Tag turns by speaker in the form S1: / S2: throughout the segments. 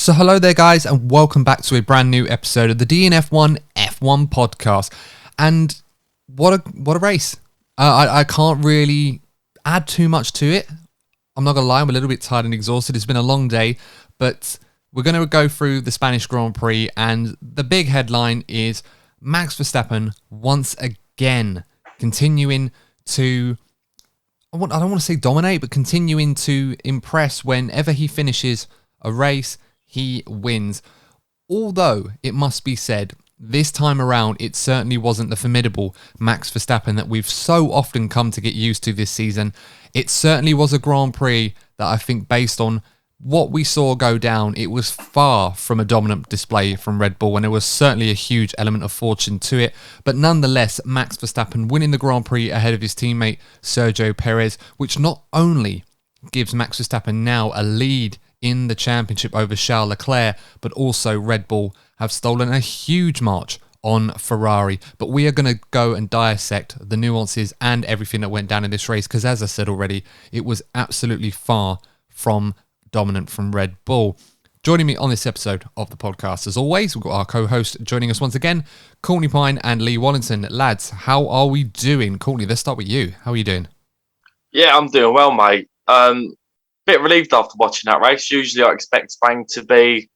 S1: So hello there guys, and welcome back to a brand new episode of the DNF1 F1 podcast. And what a race. I can't really add too much to it. I'm not gonna lie, I'm a little bit tired and exhausted. It's been a long day, but we're gonna go through the Spanish Grand Prix, and the big headline is Max Verstappen once again continuing to, I don't want to say dominate, but continuing to impress. Whenever he finishes a race, he wins. Although, it must be said, this time around, it certainly wasn't the formidable Max Verstappen that we've so often come to get used to this season. It certainly was a Grand Prix that I think, based on what we saw go down, it was far from a dominant display from Red Bull, and there was certainly a huge element of fortune to it. But nonetheless, Max Verstappen winning the Grand Prix ahead of his teammate Sergio Perez, which not only gives Max Verstappen now a lead in the championship over Charles Leclerc, but also Red Bull have stolen a huge march on Ferrari. But we are going to go and dissect the nuances and everything that went down in this race, because as I said already, it was absolutely far from dominant from Red Bull. Joining me on this episode of the podcast, as always, we've got our co-host joining us once again, Courtney Pine and Lee Wallington. Lads, how are we doing? Courtney, let's start with you. How are you doing?
S2: Yeah, I'm doing well, mate. Bit relieved after watching that race. Usually I expect Spain to be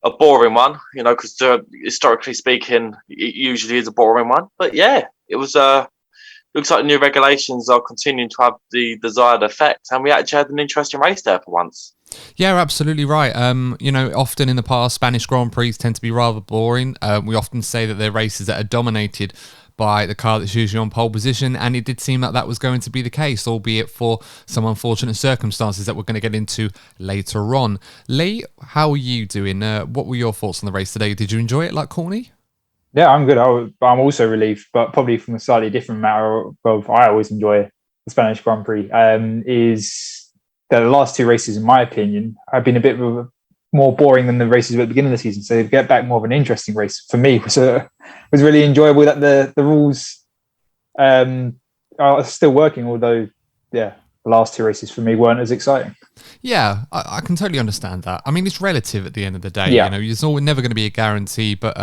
S2: a boring one, because historically speaking, it usually is a boring one. But yeah, it was, looks like the new regulations are continuing to have the desired effect, and we actually had an interesting race there for once.
S1: Yeah, absolutely right. Often in the past, Spanish Grand Prix tend to be rather boring. We often say that they're races that are dominated by the car that's usually on pole position, and it did seem that was going to be the case, albeit for some unfortunate circumstances that we're going to get into later on. Lee, how are you doing? What were your thoughts on the race today? Did you enjoy it like Courtney?
S3: Yeah, I'm good. I'm also relieved, but probably from a slightly different matter of I always enjoy the Spanish Grand Prix, is that the last two races, in my opinion, have been a bit more boring than the races at the beginning of the season. So to get back more of an interesting race for me was really enjoyable. That the rules are still working, although the last two races for me weren't as exciting.
S1: Yeah, I can totally understand that. I mean, it's relative at the end of the day.
S3: Yeah.
S1: It's never going to be a guarantee, but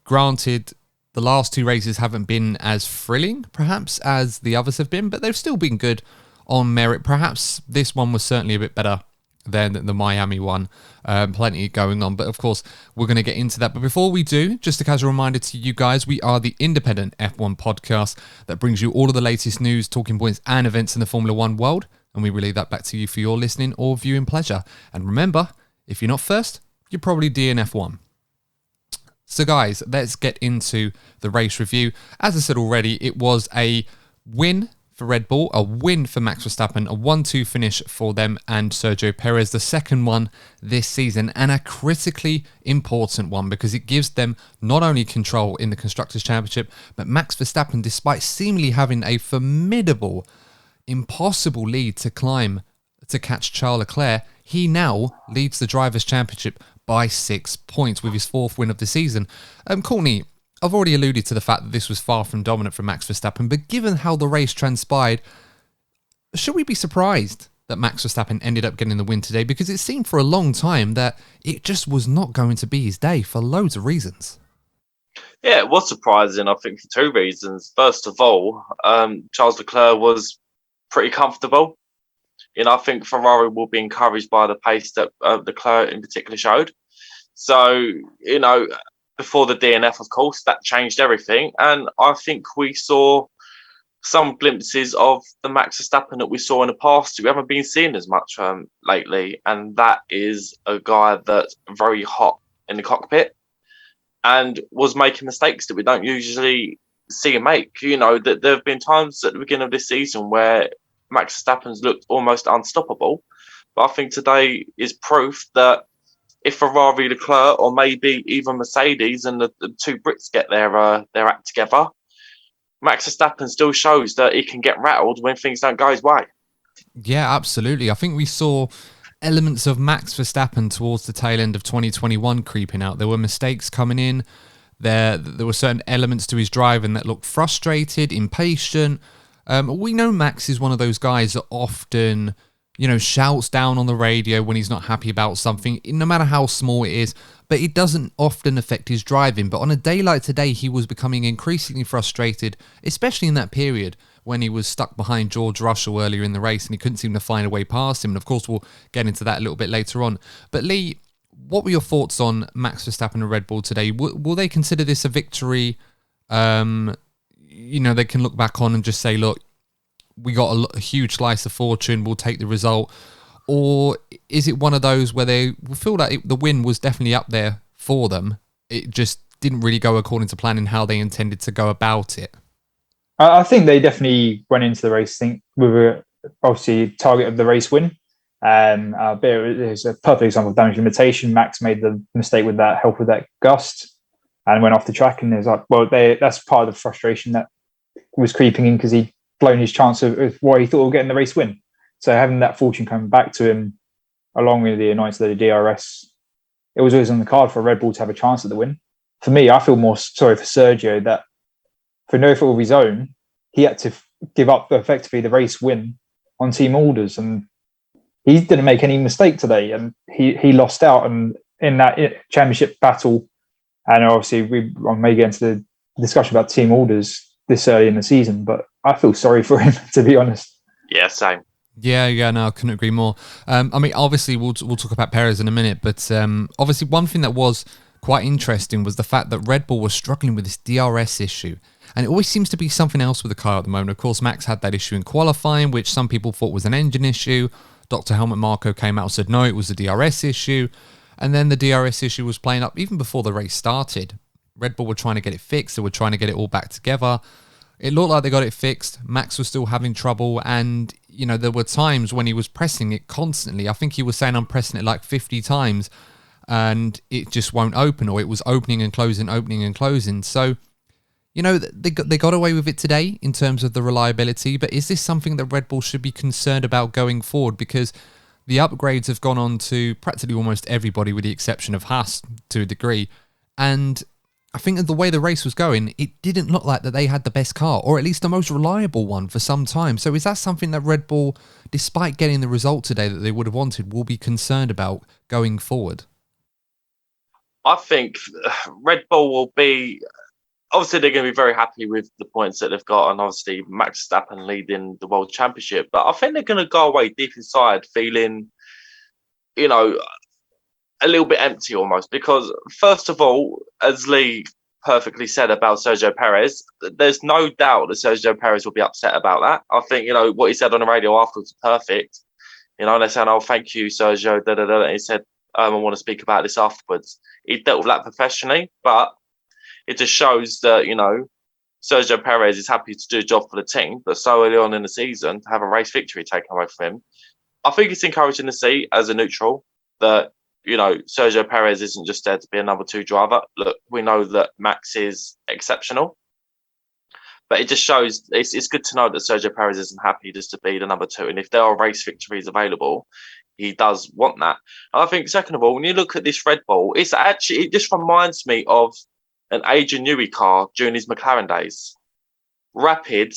S1: granted, the last two races haven't been as thrilling, perhaps, as the others have been, but they've still been good on merit. Perhaps this one was certainly a bit better than the Miami one. Plenty going on, but of course we're going to get into that. But before we do, just a casual reminder to you guys, we are the independent F1 podcast that brings you all of the latest news, talking points and events in the Formula One world, and we relay that back to you for your listening or viewing pleasure. And remember, if you're not first, you're probably DNF1. So guys, let's get into the race review. As I said already, it was a win for Red Bull, a win for Max Verstappen, a 1-2 finish for them and Sergio Perez, the second one this season, and a critically important one because it gives them not only control in the Constructors' Championship, but Max Verstappen, despite seemingly having a formidable, impossible lead to climb to catch Charles Leclerc, he now leads the Drivers' Championship by 6 points with his fourth win of the season. Courtney, I've already alluded to the fact that this was far from dominant from Max Verstappen, but given how the race transpired, should we be surprised that Max Verstappen ended up getting the win today? Because it seemed for a long time that it just was not going to be his day for loads of reasons.
S2: Yeah, it was surprising, I think, for two reasons. First of all, Charles Leclerc was pretty comfortable. I think Ferrari will be encouraged by the pace that Leclerc in particular showed. So, before the DNF, of course, that changed everything. And I think we saw some glimpses of the Max Verstappen that we saw in the past. We haven't been seeing as much lately. And that is a guy that's very hot in the cockpit and was making mistakes that we don't usually see him make. That there have been times at the beginning of this season where Max Verstappen's looked almost unstoppable. But I think today is proof that if Ferrari, Leclerc, or maybe even Mercedes and the two Brits get their act together, Max Verstappen still shows that he can get rattled when things don't go his way.
S1: Yeah, absolutely. I think we saw elements of Max Verstappen towards the tail end of 2021 creeping out. There were mistakes coming in. There were certain elements to his driving that looked frustrated, impatient. We know Max is one of those guys that often shouts down on the radio when he's not happy about something, no matter how small it is, but it doesn't often affect his driving. But on a day like today, he was becoming increasingly frustrated, especially in that period when he was stuck behind George Russell earlier in the race and he couldn't seem to find a way past him. And of course, we'll get into that a little bit later on. But Lee, what were your thoughts on Max Verstappen and Red Bull today? Will they consider this a victory? They can look back on and just say, look, we got a huge slice of fortune, we'll take the result? Or is it one of those where they feel like the win was definitely up there for them? It just didn't really go according to plan in how they intended to go about it?
S3: I think they definitely went into the race with a obviously target of the race win. There's a perfect example of damage limitation. Max made the mistake with that help with that gust and went off the track. And there's that's part of the frustration that was creeping in because he'd blown his chance of what he thought of getting the race win. So having that fortune coming back to him, along with the annoyance of the DRS, it was always on the card for Red Bull to have a chance at the win. For me, I feel more sorry for Sergio that for no fault of his own, he had to give up effectively the race win on team orders, and he didn't make any mistake today, and he lost out and in that championship battle. And obviously, I may get into the discussion about team orders this early in the season, but I feel sorry for him, to be honest.
S2: Yeah, same.
S1: Yeah, no, I couldn't agree more. Obviously, we'll talk about Perez in a minute, but obviously, one thing that was quite interesting was the fact that Red Bull was struggling with this DRS issue. And it always seems to be something else with the car at the moment. Of course, Max had that issue in qualifying, which some people thought was an engine issue. Dr. Helmut Marko came out and said, no, it was a DRS issue. And then the DRS issue was playing up even before the race started. Red Bull were trying to get it fixed. They were trying to get it all back together. It looked like they got it fixed. Max was still having trouble. And, there were times when he was pressing it constantly. I think he was saying, I'm pressing it like 50 times and it just won't open, or it was opening and closing. So, they got away with it today in terms of the reliability, but is this something that Red Bull should be concerned about going forward? Because the upgrades have gone on to practically almost everybody with the exception of Haas to a degree. And I think that the way the race was going, it didn't look like that they had the best car, or at least the most reliable one for some time. So is that something that Red Bull, despite getting the result today that they would have wanted, will be concerned about going forward?
S2: I think Red Bull will be... Obviously, they're going to be very happy with the points that they've got, and obviously Max Verstappen leading the World Championship. But I think they're going to go away deep inside feeling, a little bit empty almost. Because, first of all, as Lee perfectly said about Sergio Perez, there's no doubt that Sergio Perez will be upset about that. I think, what he said on the radio afterwards was perfect. And they're saying, oh, thank you, Sergio, da-da-da. And he said, I want to speak about this afterwards. He dealt with that professionally, but it just shows that, Sergio Perez is happy to do a job for the team, but so early on in the season, to have a race victory taken away from him. I think it's encouraging to see, as a neutral, that, Sergio Perez isn't just there to be a number two driver. Look, we know that Max is exceptional, but it just shows, it's good to know that Sergio Perez isn't happy just to be the number two. And if there are race victories available, he does want that. And I think, second of all, when you look at this Red Bull, it just reminds me of an Adrian Newey car during his McLaren days. Rapid,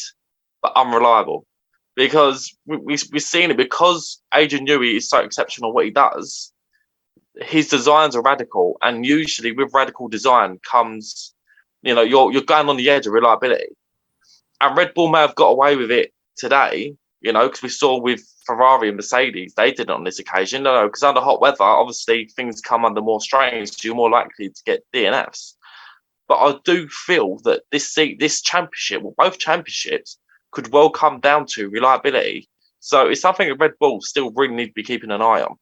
S2: but unreliable. Because we've seen it, because Adrian Newey is so exceptional at what he does, his designs are radical. And usually with radical design comes, you're going on the edge of reliability. And Red Bull may have got away with it today, because we saw with Ferrari and Mercedes, they did it on this occasion. Because under hot weather, obviously things come under more strain, so you're more likely to get DNFs. But I do feel that this championship, well, both championships, could well come down to reliability. So it's something that Red Bull still really need to be keeping an eye on.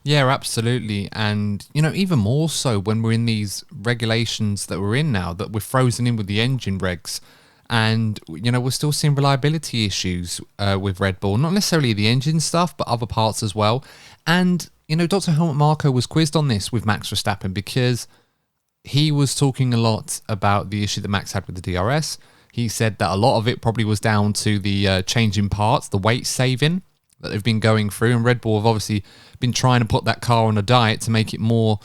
S1: Yeah, absolutely. And, even more so when we're in these regulations that we're in now, that we're frozen in with the engine regs. And, we're still seeing reliability issues with Red Bull. Not necessarily the engine stuff, but other parts as well. And, Dr. Helmut Marko was quizzed on this with Max Verstappen because he was talking a lot about the issue that Max had with the DRS. He said that a lot of it probably was down to the changing parts, the weight saving that they've been going through. And Red Bull have obviously been trying to put that car on a diet to make it more,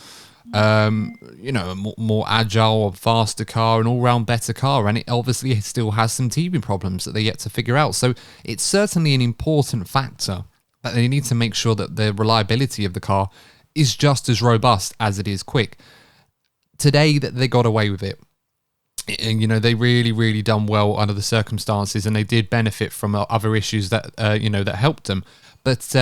S1: more agile, a faster car, an all-round better car. And it obviously still has some teething problems that they're yet to figure out. So it's certainly an important factor that they need to make sure that the reliability of the car is just as robust as it is quick. Today, that they got away with it. And, you know, they really, really done well under the circumstances, and they did benefit from other issues that, that helped them. But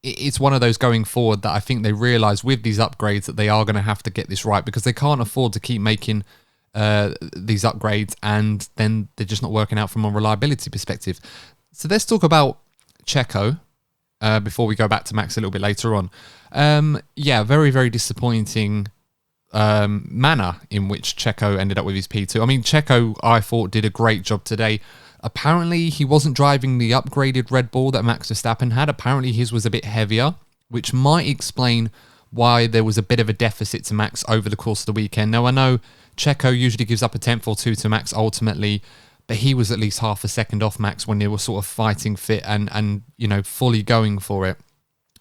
S1: it's one of those going forward that I think they realise with these upgrades that they are going to have to get this right, because they can't afford to keep making these upgrades and then they're just not working out from a reliability perspective. So let's talk about Checo before we go back to Max a little bit later on. Very, very disappointing manner in which Checo ended up with his P2. I mean, Checo, I thought, did a great job today. Apparently, he wasn't driving the upgraded Red Bull that Max Verstappen had. Apparently, his was a bit heavier, which might explain why there was a bit of a deficit to Max over the course of the weekend. Now, I know Checo usually gives up a tenth or two to Max ultimately, but he was at least half a second off Max when they were sort of fighting fit and fully going for it,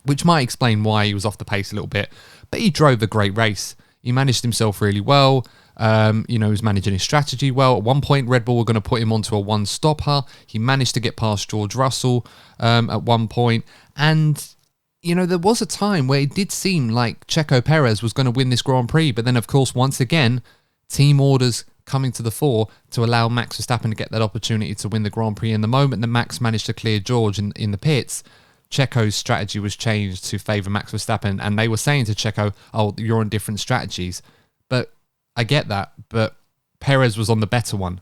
S1: which might explain why he was off the pace a little bit. But he drove a great race. He managed himself really well. He was managing his strategy well. At one point, Red Bull were going to put him onto a one-stopper. He managed to get past George Russell at one point. And, there was a time where it did seem like Checo Perez was going to win this Grand Prix. But then, of course, once again, team orders coming to the fore to allow Max Verstappen to get that opportunity to win the Grand Prix. And the moment that Max managed to clear George in the pits, Checo's strategy was changed to favour Max Verstappen, and they were saying to Checo, "Oh, you're on different strategies." But I get that, but Perez was on the better one.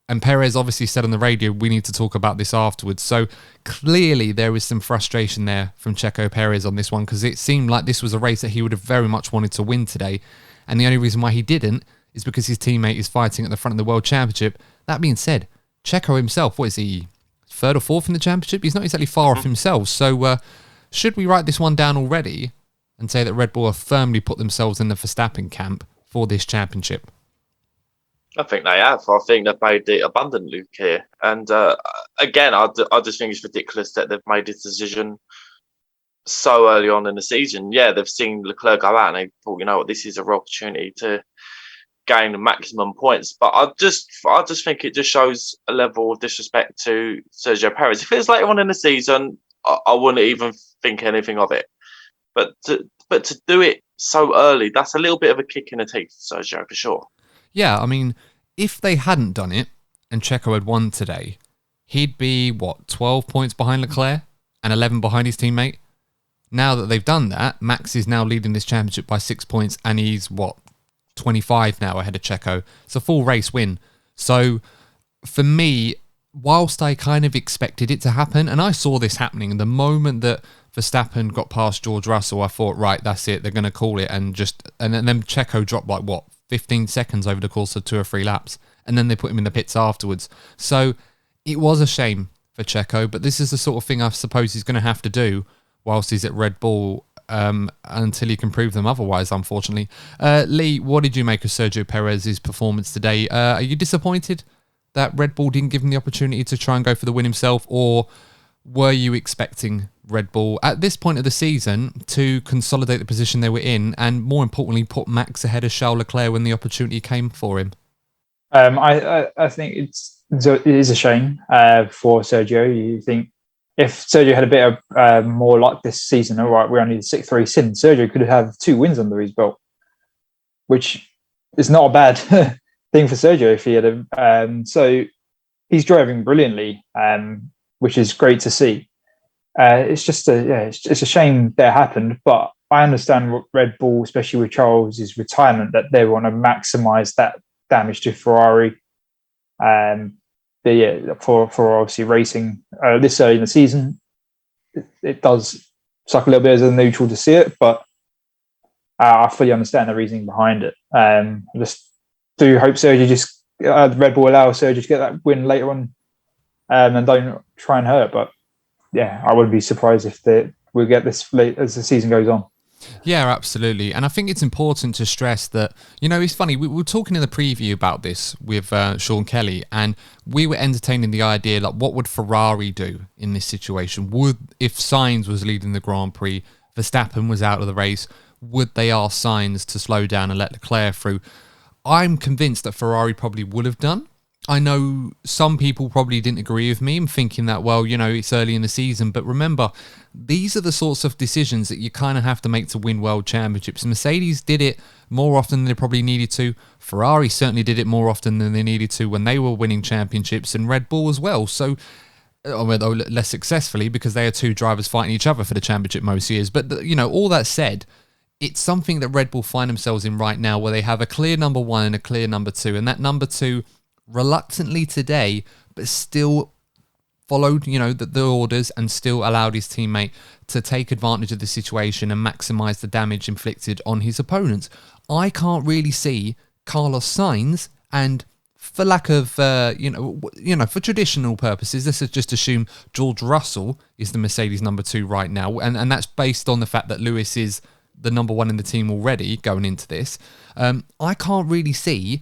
S1: And Perez obviously said on the radio, "We need to talk about this afterwards." So clearly there was some frustration there from Checo Perez on this one, because it seemed like this was a race that he would have very much wanted to win today, and the only reason why he didn't is because his teammate is fighting at the front of the World Championship. That being said, Checo himself, what is he, third or fourth in the championship? He's not exactly far off himself. So should we write this one down already and say that Red Bull have firmly put themselves in the Verstappen camp for this championship?
S2: I think they have. I think they've made it abundantly clear. And again, I just think it's ridiculous that they've made this decision so early on in the season. Yeah, they've seen Leclerc go out and they thought, this is a real opportunity to gain the maximum points. But I just think it just shows a level of disrespect to Sergio Perez. If it was later on in the season, I wouldn't even think anything of it. But to do it so early, that's a little bit of a kick in the teeth, Sergio, for sure.
S1: Yeah, I mean, if they hadn't done it and Checo had won today, he'd be, 12 points behind Leclerc and 11 behind his teammate? Now that they've done that, Max is now leading this championship by 6 points, and he's, 25 now ahead of Checo. It's a full race win. So for me, whilst I kind of expected it to happen, and I saw this happening, the moment that Verstappen got past George Russell, I thought, right, that's it, they're going to call it, and then Checo dropped 15 seconds over the course of 2 or 3 laps, and then they put him in the pits afterwards. So it was a shame for Checo, but this is the sort of thing I suppose he's going to have to do whilst he's at Red Bull, until he can prove them otherwise, unfortunately. Lee, what did you make of Sergio Perez's performance today? Are you disappointed that Red Bull didn't give him the opportunity to try and go for the win himself, or were you expecting Red Bull at this point of the season to consolidate the position they were in, and more importantly, put Max ahead of Charles Leclerc when the opportunity came for him?
S3: I think it is a shame for Sergio. You think if Sergio had a bit of more luck this season, all right, we're only the 6th race in, Sergio could have 2 wins under his belt, which is not a bad thing for Sergio if he had so he's driving brilliantly, which is great to see. It's just it's a shame that happened, but I understand what Red Bull, especially with Charles's retirement, that they want to maximise that damage to Ferrari. For obviously racing this early in the season, it does suck a little bit as a neutral to see it, but I fully understand the reasoning behind it. I just do hope Sergio Red Bull allow Sergio to get that win later on, and don't try and hurt. But yeah, I wouldn't be surprised if we'll get this late as the season goes on.
S1: Yeah, absolutely. And I think it's important to stress that, it's funny, we were talking in the preview about this with Sean Kelly, and we were entertaining the idea, like, what would Ferrari do in this situation? If Sainz was leading the Grand Prix, Verstappen was out of the race, would they ask Sainz to slow down and let Leclerc through? I'm convinced that Ferrari probably would have done. I know some people probably didn't agree with me and thinking that, well, it's early in the season. But remember, these are the sorts of decisions that you kind of have to make to win world championships. Mercedes did it more often than they probably needed to. Ferrari certainly did it more often than they needed to when they were winning championships, and Red Bull as well. So, although less successfully because they are two drivers fighting each other for the championship most years. But, all that said, it's something that Red Bull find themselves in right now where they have a clear number one and a clear number two. And that number two, reluctantly today, but still followed, the orders and still allowed his teammate to take advantage of the situation and maximise the damage inflicted on his opponents. I can't really see Carlos Sainz, and for lack of, for traditional purposes, let's just assume George Russell is the Mercedes number two right now, and that's based on the fact that Lewis is the number one in the team already going into this. I can't really see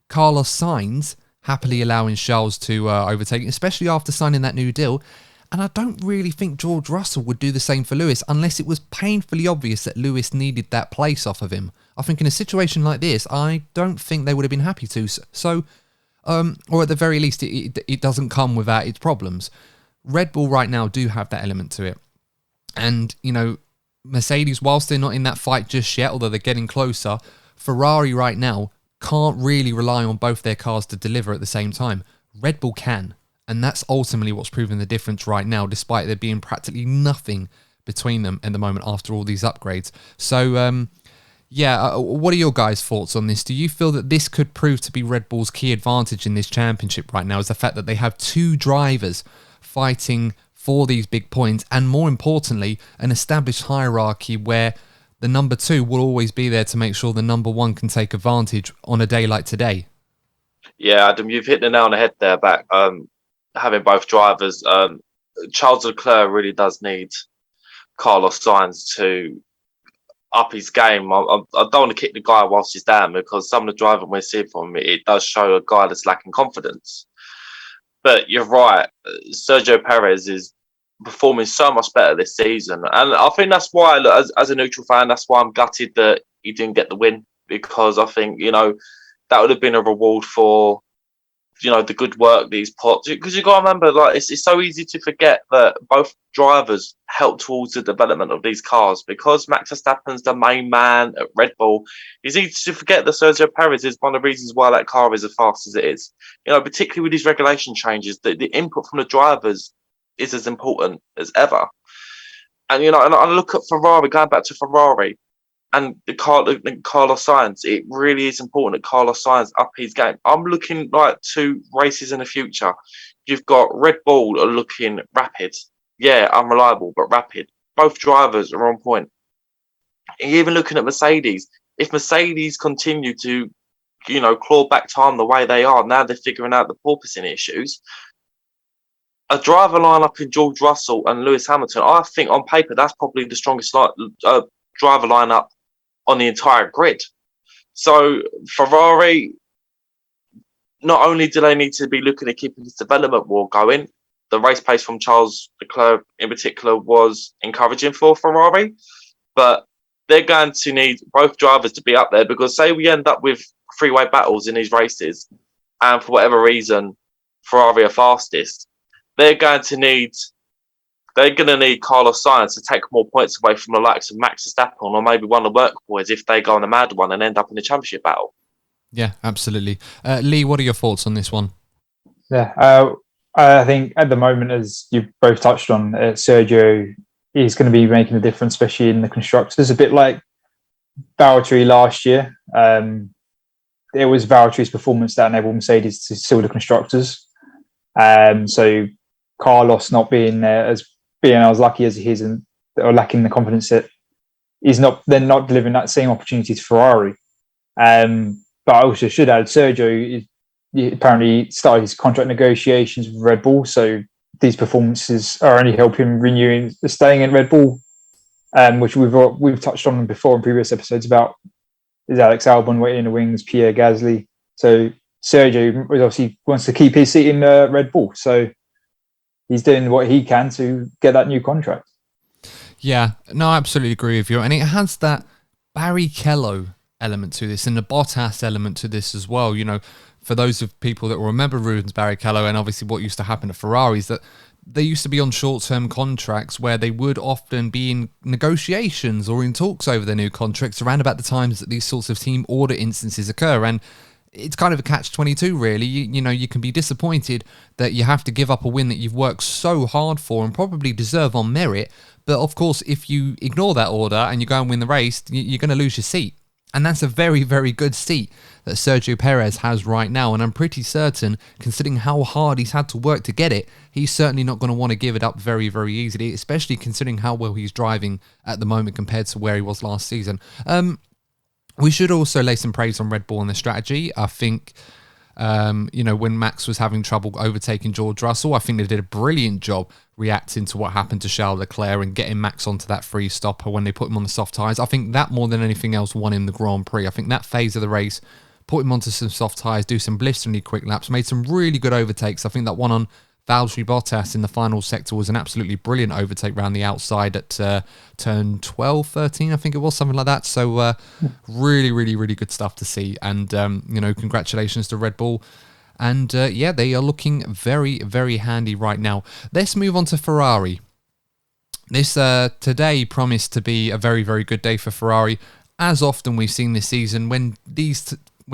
S1: Carlos Sainz happily allowing Charles to overtake, especially after signing that new deal. And I don't really think George Russell would do the same for Lewis unless it was painfully obvious that Lewis needed that place off of him. I think in a situation like this, I don't think they would have been happy to. So, or at the very least, it doesn't come without its problems. Red Bull right now do have that element to it. And, Mercedes, whilst they're not in that fight just yet, although they're getting closer, Ferrari right now can't really rely on both their cars to deliver at the same time. Red Bull can, and that's ultimately what's proving the difference right now, despite there being practically nothing between them at the moment after all these upgrades. So, what are your guys' thoughts on this? Do you feel that this could prove to be Red Bull's key advantage in this championship right now, is the fact that they have two drivers fighting for these big points, and more importantly, an established hierarchy where the number two will always be there to make sure the number one can take advantage on a day like today?
S2: Yeah, Adam, you've hit the nail on the head there. Back having both drivers, Charles Leclerc really does need Carlos Sainz to up his game. I don't want to kick the guy whilst he's down, because some of the driving we're seeing from him, it does show a guy that's lacking confidence. But you're right, Sergio Perez is performing so much better this season, and I think that's why, look, as a neutral fan, that's why I'm gutted that he didn't get the win, because I think that would have been a reward for the good work these put. Because you got to remember, like, it's so easy to forget that both drivers helped towards the development of these cars. Because Max Verstappen's the main man at Red Bull, it's easy to forget that Sergio Perez is one of the reasons why that car is as fast as it is. Particularly with these regulation changes, the input from the drivers is as important as ever. And and I look at Ferrari, going back to Ferrari and Carlos Sainz, it really is important that Carlos Sainz up his game. I'm looking like two races in the future. You've got Red Bull are looking rapid. Yeah, unreliable, but rapid. Both drivers are on point. And even looking at Mercedes, if Mercedes continue to, claw back time the way they are, now they're figuring out the porpoising issues. A driver lineup in George Russell and Lewis Hamilton, I think on paper that's probably the strongest driver lineup on the entire grid. So Ferrari, not only do they need to be looking at keeping this development war going, the race pace from Charles Leclerc in particular was encouraging for Ferrari, but they're going to need both drivers to be up there, because say we end up with three-way battles in these races, and for whatever reason Ferrari are fastest, they're going to need Carlos Sainz to take more points away from the likes of Max Verstappen or maybe one of the work boys if they go on a mad one and end up in the championship battle.
S1: Yeah, absolutely. Lee, what are your thoughts on this one?
S3: Yeah, I think at the moment, as you both touched on, Sergio is going to be making a difference, especially in the constructors. A bit like Valtteri last year. It was Valtteri's performance that enabled Mercedes to seal the constructors. So Carlos not being there, as lucky as he is, and or lacking the confidence that they're not delivering that same opportunity to Ferrari. But I also should add, Sergio apparently started his contract negotiations with Red Bull, so these performances are only helping him renewing staying in Red Bull, which we've touched on before in previous episodes about is Alex Albon waiting in the wings, Pierre Gasly. So Sergio obviously wants to keep his seat in Red Bull, so he's doing what he can to get that new contract.
S1: Yeah, no, I absolutely agree with you. And it has that Barrichello element to this and the Bottas element to this as well. You know, for those of people that will remember Rubens Barrichello and obviously what used to happen at Ferraris, that they used to be on short-term contracts where they would often be in negotiations or in talks over their new contracts around about the times that these sorts of team order instances occur. And it's kind of a catch-22, really. You know, you can be disappointed that you have to give up a win that you've worked so hard for and probably deserve on merit. But of course, if you ignore that order and you go and win the race, you're going to lose your seat. And that's a very, very good seat that Sergio Perez has right now. And I'm pretty certain, considering how hard he's had to work to get it, he's certainly not going to want to give it up very, very easily, especially considering how well he's driving at the moment compared to where he was last season. We should also lay some praise on Red Bull and their strategy. I think, you know, when Max was having trouble overtaking George Russell, I think they did a brilliant job reacting to what happened to Charles Leclerc and getting Max onto that free stopper when they put him on the soft tyres. I think that more than anything else won him the Grand Prix. I think that phase of the race put him onto some soft tyres, do some blisteringly quick laps, made some really good overtakes. I think that one on Valtteri Bottas in the final sector was an absolutely brilliant overtake around the outside at turn 12, 13, I think it was, something like that. So really, really, really good stuff to see. And, you know, congratulations to Red Bull. And yeah, they are looking very, very handy right now. Let's move on to Ferrari. This today promised to be a very, very good day for Ferrari. As often we've seen this season, when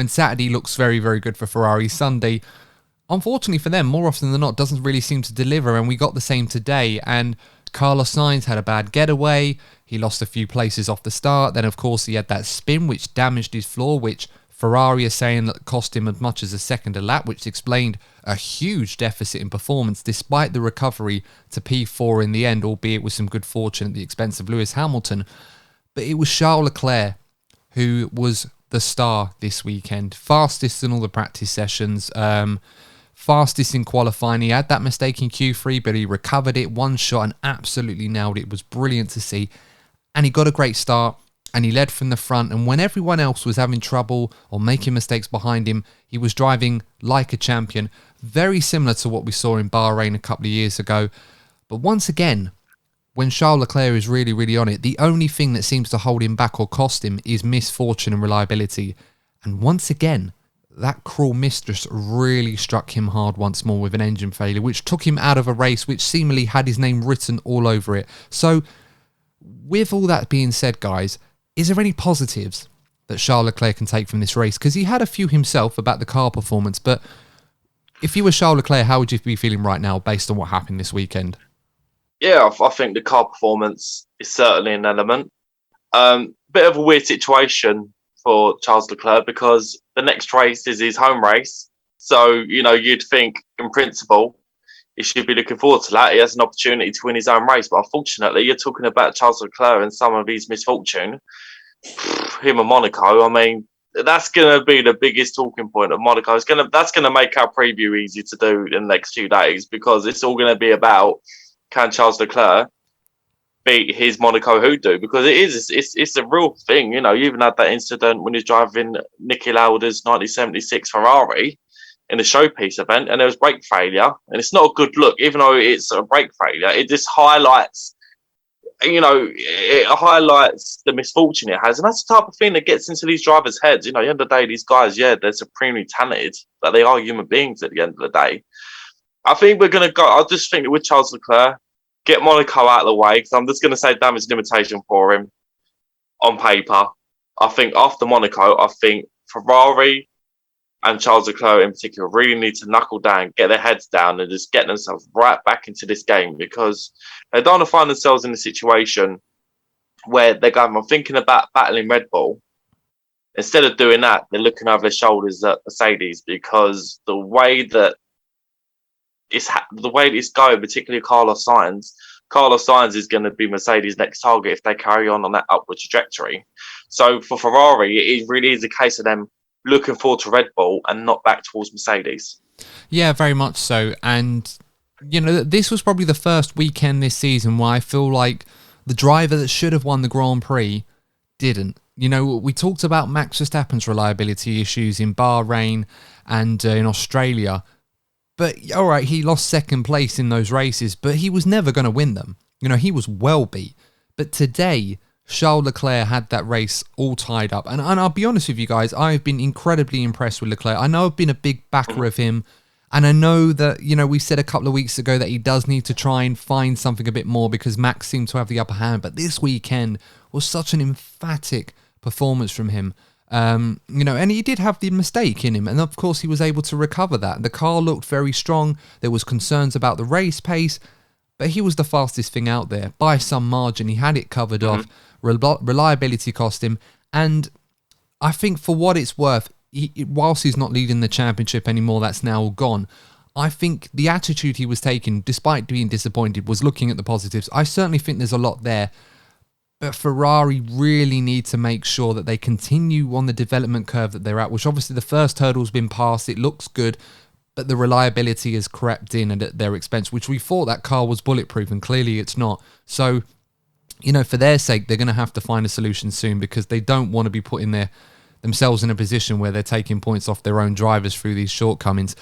S1: Saturday looks very, very good for Ferrari, Sunday, unfortunately for them, more often than not, doesn't really seem to deliver. And we got the same today. And Carlos Sainz had a bad getaway. He lost a few places off the start. Then, of course, he had that spin, which damaged his floor, which Ferrari are saying that cost him as much as a second a lap, which explained a huge deficit in performance despite the recovery to P4 in the end, albeit with some good fortune at the expense of Lewis Hamilton. But it was Charles Leclerc who was the star this weekend. Fastest in all the practice sessions, fastest in qualifying. He had that mistake in Q3, but he recovered it, one shot, and absolutely nailed it. It was brilliant to see. And he got a great start. And he led from the front, and when everyone else was having trouble or making mistakes behind him, he was driving like a champion. Very similar to what we saw in Bahrain a couple of years ago. But once again, when Charles Leclerc is really, really on it, the only thing that seems to hold him back or cost him is misfortune and reliability. And once again, that cruel mistress really struck him hard once more with an engine failure, which took him out of a race which seemingly had his name written all over it. So, with all that being said, guys, is there any positives that Charles Leclerc can take from this race? Because he had a few himself about the car performance, but if you were Charles Leclerc, how would you be feeling right now based on what happened this weekend?
S2: Yeah, I think the car performance is certainly an element. Bit of a weird situation for Charles Leclerc because the next race is his home race. So, you know, you'd think in principle, he should be looking forward to that. He has an opportunity to win his own race. But unfortunately, you're talking about Charles Leclerc and some of his misfortune. Him and Monaco, I mean, that's going to be the biggest talking point of Monaco. That's going to make our preview easy to do in the next few days because it's all going to be about can Charles Leclerc beat his Monaco hoodoo? Because it's a real thing. You know, you even had that incident when he was driving Niki Lauda's 1976 Ferrari in the showpiece event, and there was brake failure, and it's not a good look, even though it's a brake failure. It just highlights, you know, it highlights the misfortune it has, and that's the type of thing that gets into these drivers' heads. You know, at the end of the day, these guys, yeah, they're supremely talented, but they are human beings at the end of the day. I think we're going to go, I just think that with Charles Leclerc, get Monaco out of the way, because I'm just going to say damage limitation for him on paper. I think after Monaco, I think Ferrari and Charles Leclerc in particular really need to knuckle down, get their heads down and just get themselves right back into this game because they don't want to find themselves in a situation where they're going, I'm thinking about battling Red Bull. Instead of doing that, they're looking over their shoulders at Mercedes because the way that it's going, particularly Carlos Sainz is going to be Mercedes' next target if they carry on that upward trajectory. So for Ferrari, it really is a case of them looking forward to Red Bull and not back towards Mercedes.
S1: Yeah, very much so. And, you know, this was probably the first weekend this season where I feel like the driver that should have won the Grand Prix didn't. You know, we talked about Max Verstappen's reliability issues in Bahrain and in Australia. But, all right, he lost second place in those races, but he was never going to win them. You know, he was well beat. But today, Charles Leclerc had that race all tied up. And I'll be honest with you guys, I've been incredibly impressed with Leclerc. I know I've been a big backer of him. And I know that, we said a couple of weeks ago that he does need to try and find something a bit more because Max seemed to have the upper hand. But this weekend was such an emphatic performance from him. And he did have the mistake in him. And of course, he was able to recover that. The car looked very strong. There was concerns about the race pace. But he was the fastest thing out there by some margin. He had it covered off. Reliability cost him. And I think for what it's worth, whilst he's not leading the championship anymore, that's now all gone. I think the attitude he was taking, despite being disappointed, was looking at the positives. I certainly think there's a lot there. But Ferrari really need to make sure that they continue on the development curve that they're at, which obviously the first hurdle's been passed. It looks good. But the reliability has crept in at their expense, which we thought that car was bulletproof, and clearly it's not. So, for their sake, they're going to have to find a solution soon because they don't want to be putting themselves in a position where they're taking points off their own drivers through these shortcomings.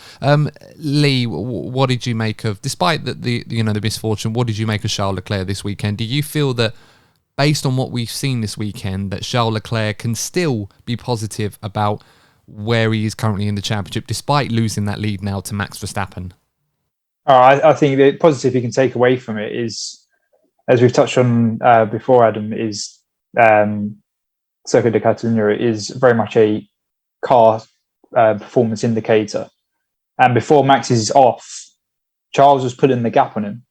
S1: Lee, what did you make of, despite the misfortune, what did you make of Charles Leclerc this weekend? Do you feel that, based on what we've seen this weekend, that Charles Leclerc can still be positive about where he is currently in the championship, despite losing that lead now to Max Verstappen?
S3: I think the positive you can take away from it is, as we've touched on before, Adam, is Circuit de Catalunya is very much a car performance indicator. And before Max is off, Charles was putting the gap on him.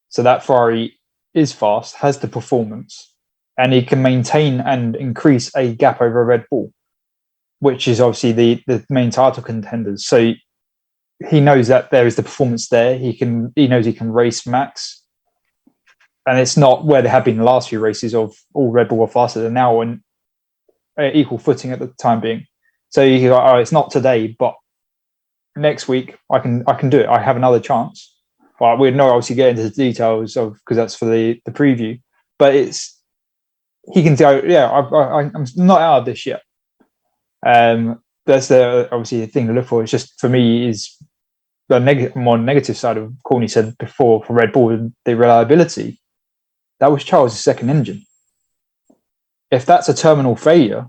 S3: So that Ferrari is fast, has the performance, and he can maintain and increase a gap over a Red Bull, which is obviously the main title contenders. So he knows that there is the performance there. He knows he can race Max. And it's not where they have been the last few races of all Red Bull are faster than now on equal footing at the time being. So you go, it's not today, but next week I can do it. I have another chance. Well, we'd not obviously get into the details of, because that's for the preview. But he can go, I'm not out of this yet. That's obviously the thing to look for. It's just, for me, is the more negative side of Corny said before for Red Bull, the reliability. That was Charles' second engine. If that's a terminal failure,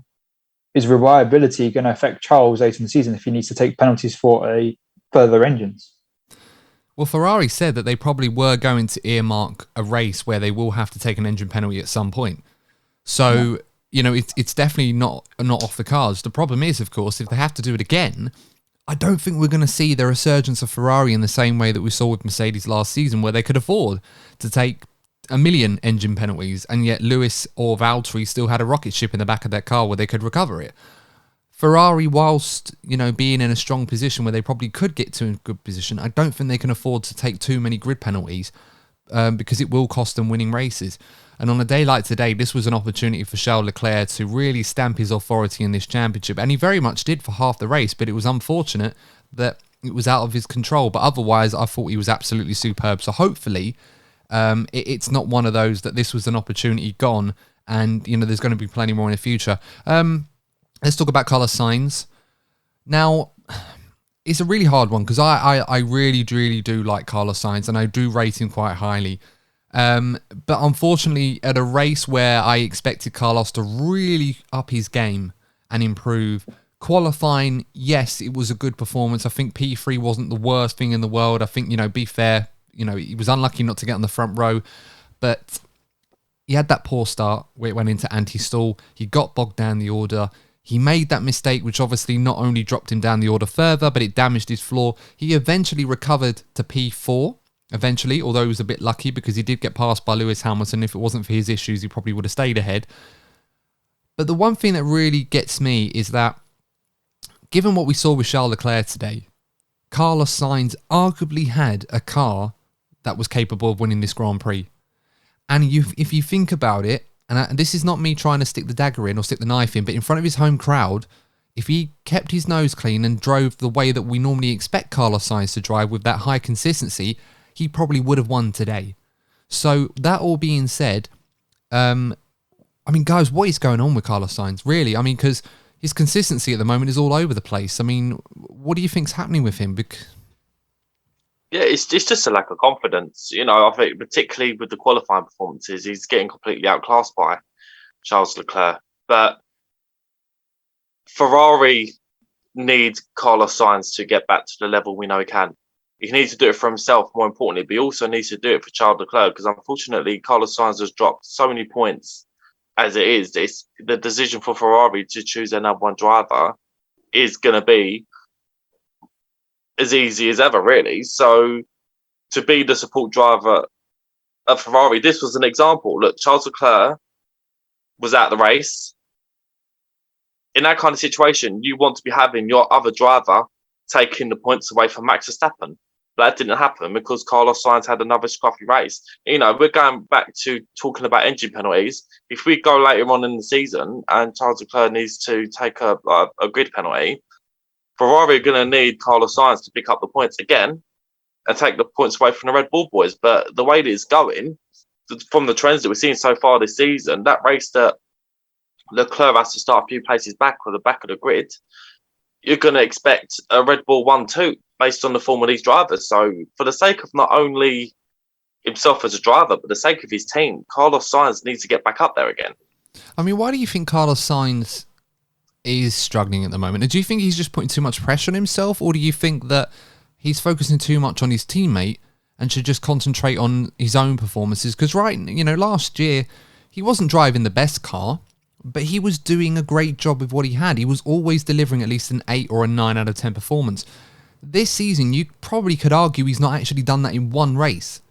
S3: is reliability going to affect Charles later in the season if he needs to take penalties for further engines?
S1: Well, Ferrari said that they probably were going to earmark a race where they will have to take an engine penalty at some point. So, it's definitely not off the cards. The problem is, of course, if they have to do it again, I don't think we're going to see the resurgence of Ferrari in the same way that we saw with Mercedes last season, where they could afford to take 1 million engine penalties, and yet Lewis or Valtteri still had a rocket ship in the back of their car where they could recover it. Ferrari, whilst being in a strong position where they probably could get to a good position, I don't think they can afford to take too many grid penalties because it will cost them winning races. And on a day like today, this was an opportunity for Charles Leclerc to really stamp his authority in this championship. And he very much did for half the race, but it was unfortunate that it was out of his control. But otherwise, I thought he was absolutely superb. So hopefully, it's not one of those that this was an opportunity gone and, there's going to be plenty more in the future. Let's talk about Carlos Sainz. Now, it's a really hard one because I really, really do like Carlos Sainz and I do rate him quite highly. But unfortunately, at a race where I expected Carlos to really up his game and improve, qualifying, yes, it was a good performance. I think P3 wasn't the worst thing in the world. I think, be fair, he was unlucky not to get on the front row, but he had that poor start where it went into anti-stall. He got bogged down the order. He made that mistake, which obviously not only dropped him down the order further, but it damaged his floor. He eventually recovered to P4, although he was a bit lucky because he did get passed by Lewis Hamilton. If it wasn't for his issues, he probably would have stayed ahead. But the one thing that really gets me is that, given what we saw with Charles Leclerc today, Carlos Sainz arguably had a car that was capable of winning this Grand Prix. And if you think about it, and this is not me trying to stick the dagger in or stick the knife in, but in front of his home crowd, if he kept his nose clean and drove the way that we normally expect Carlos Sainz to drive with that high consistency, he probably would have won today. So that all being said, guys, what is going on with Carlos Sainz? Really? Because his consistency at the moment is all over the place. What do you think's happening with him?
S2: Yeah, it's just a lack of confidence. I think particularly with the qualifying performances, he's getting completely outclassed by. Charles Leclerc. But Ferrari needs Carlos Sainz to get back to the level we know he can. He needs to do it for himself, more importantly, but he also needs to do it for Charles Leclerc, because unfortunately, Carlos Sainz has dropped so many points as it is. It's the decision for Ferrari to choose their number one driver is going to be as easy as ever, really. So to be the support driver of Ferrari, this was an example. Look, Charles Leclerc was out of the race. In that kind of situation, you want to be having your other driver taking the points away from Max Verstappen. But that didn't happen because Carlos Sainz had another scruffy race. You know, we're going back to talking about engine penalties. If we go later on in the season and Charles Leclerc needs to take a grid penalty, Ferrari are going to need Carlos Sainz to pick up the points again and take the points away from the Red Bull boys. But the way that it's going, from the trends that we're seeing so far this season, that race that Leclerc has to start a few places back or the back of the grid, you're going to expect a Red Bull 1-2 based on the form of these drivers. So for the sake of not only himself as a driver, but the sake of his team, Carlos Sainz needs to get back up there again.
S1: I mean, why do you think Carlos Sainz is struggling at the moment? Do you think he's just putting too much pressure on himself, or do you think that he's focusing too much on his teammate and should just concentrate on his own performances? Because last year he wasn't driving the best car, but he was doing a great job with what he had. He was always delivering at least an 8 or a 9 out of 10 performance. This season, you probably could argue he's not actually done that in one race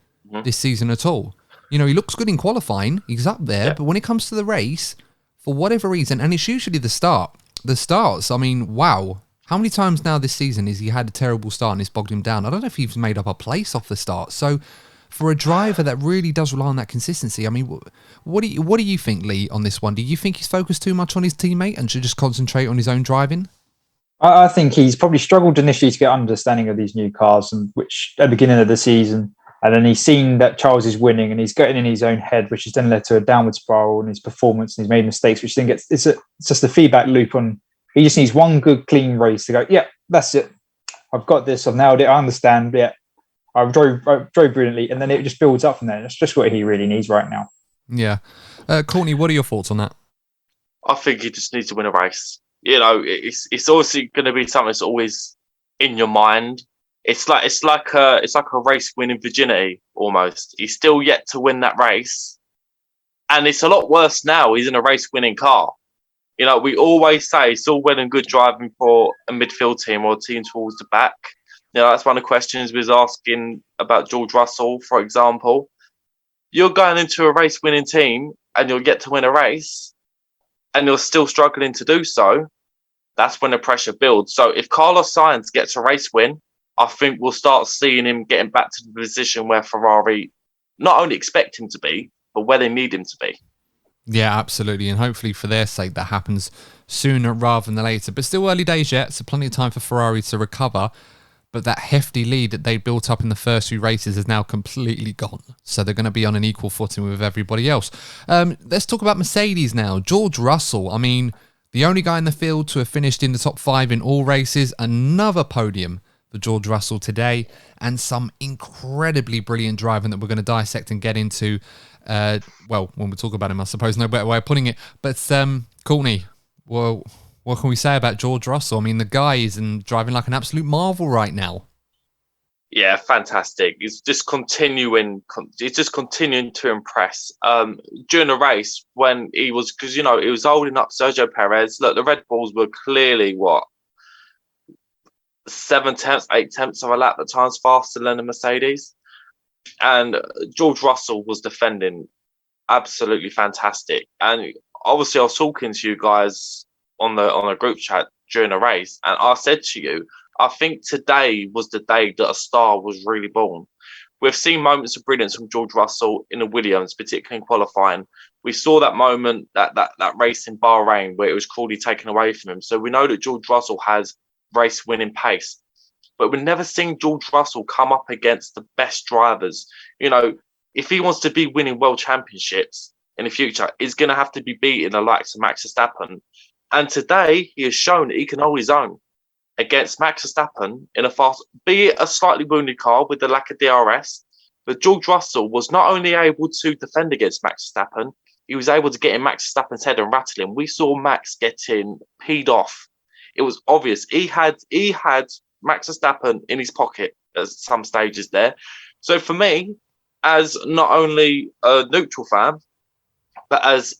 S1: this season at all. He looks good in qualifying. He's up there. Yeah. But when it comes to the race, for whatever reason, and it's usually the starts, I mean, wow. How many times now this season has he had a terrible start and it's bogged him down? I don't know if he's made up a place off the start. So for a driver that really does rely on that consistency, I mean, what do you think, Lee, on this one? Do you think he's focused too much on his teammate and should just concentrate on his own driving?
S3: I think he's probably struggled initially to get understanding of these new cars, and which at the beginning of the season, and then he's seen that Charles is winning and he's getting in his own head, which has then led to a downward spiral in his performance, and he's made mistakes, which then it's just a feedback loop on. He just needs one good, clean race to go, yeah, that's it. I've got this. I've nailed it. I understand. Yeah, I drove brilliantly. And then it just builds up from there. That's just what he really needs right now.
S1: Yeah. Courtney, what are your thoughts on that?
S2: I think he just needs to win a race. It's obviously going to be something that's always in your mind. It's like a race winning virginity almost. He's still yet to win that race. And it's a lot worse now. He's in a race winning car. We always say it's all well and good driving for a midfield team or a team towards the back. That's one of the questions we was asking about George Russell, for example. You're going into a race-winning team and you'll get to win a race and you're still struggling to do so. That's when the pressure builds. So if Carlos Sainz gets a race win, I think we'll start seeing him getting back to the position where Ferrari not only expect him to be, but where they need him to be.
S1: Yeah, absolutely. And hopefully for their sake, that happens sooner rather than later. But still early days yet, so plenty of time for Ferrari to recover. But that hefty lead that they built up in the first few races is now completely gone. So they're going to be on an equal footing with everybody else. Let's talk about Mercedes now. George Russell, I mean, the only guy in the field to have finished in the top 5 in all races. Another podium for George Russell today. And some incredibly brilliant driving that we're going to dissect and get into. When we talk about him, I suppose no better way of putting it. But Courtney, well, what can we say about George Russell? I mean, the guy is driving like an absolute marvel right now.
S2: Yeah, fantastic. He's just continuing to impress. During the race, when he was, because he was holding up Sergio Perez. Look, the Red Bulls were clearly 7 tenths, 8 tenths of a lap at times faster than the Mercedes. And George Russell was defending absolutely fantastic. And obviously I was talking to you guys on a group chat during the race, and I said to you, I think today was the day that a star was really born. We've seen moments of brilliance from George Russell in the Williams, particularly in qualifying. We saw that moment, that race in Bahrain where it was cruelly taken away from him. So we know that George Russell has race-winning pace. But we've never seen George Russell come up against the best drivers. If he wants to be winning world championships in the future, he's going to have to be beating the likes of Max Verstappen. And today, he has shown that he can hold his own against Max Verstappen in a fast, be it a slightly wounded car with the lack of DRS. But George Russell was not only able to defend against Max Verstappen, he was able to get in Max Verstappen's head and rattle him. We saw Max getting peed off. It was obvious. He had Max Verstappen in his pocket at some stages there. So for me, as not only a neutral fan, but as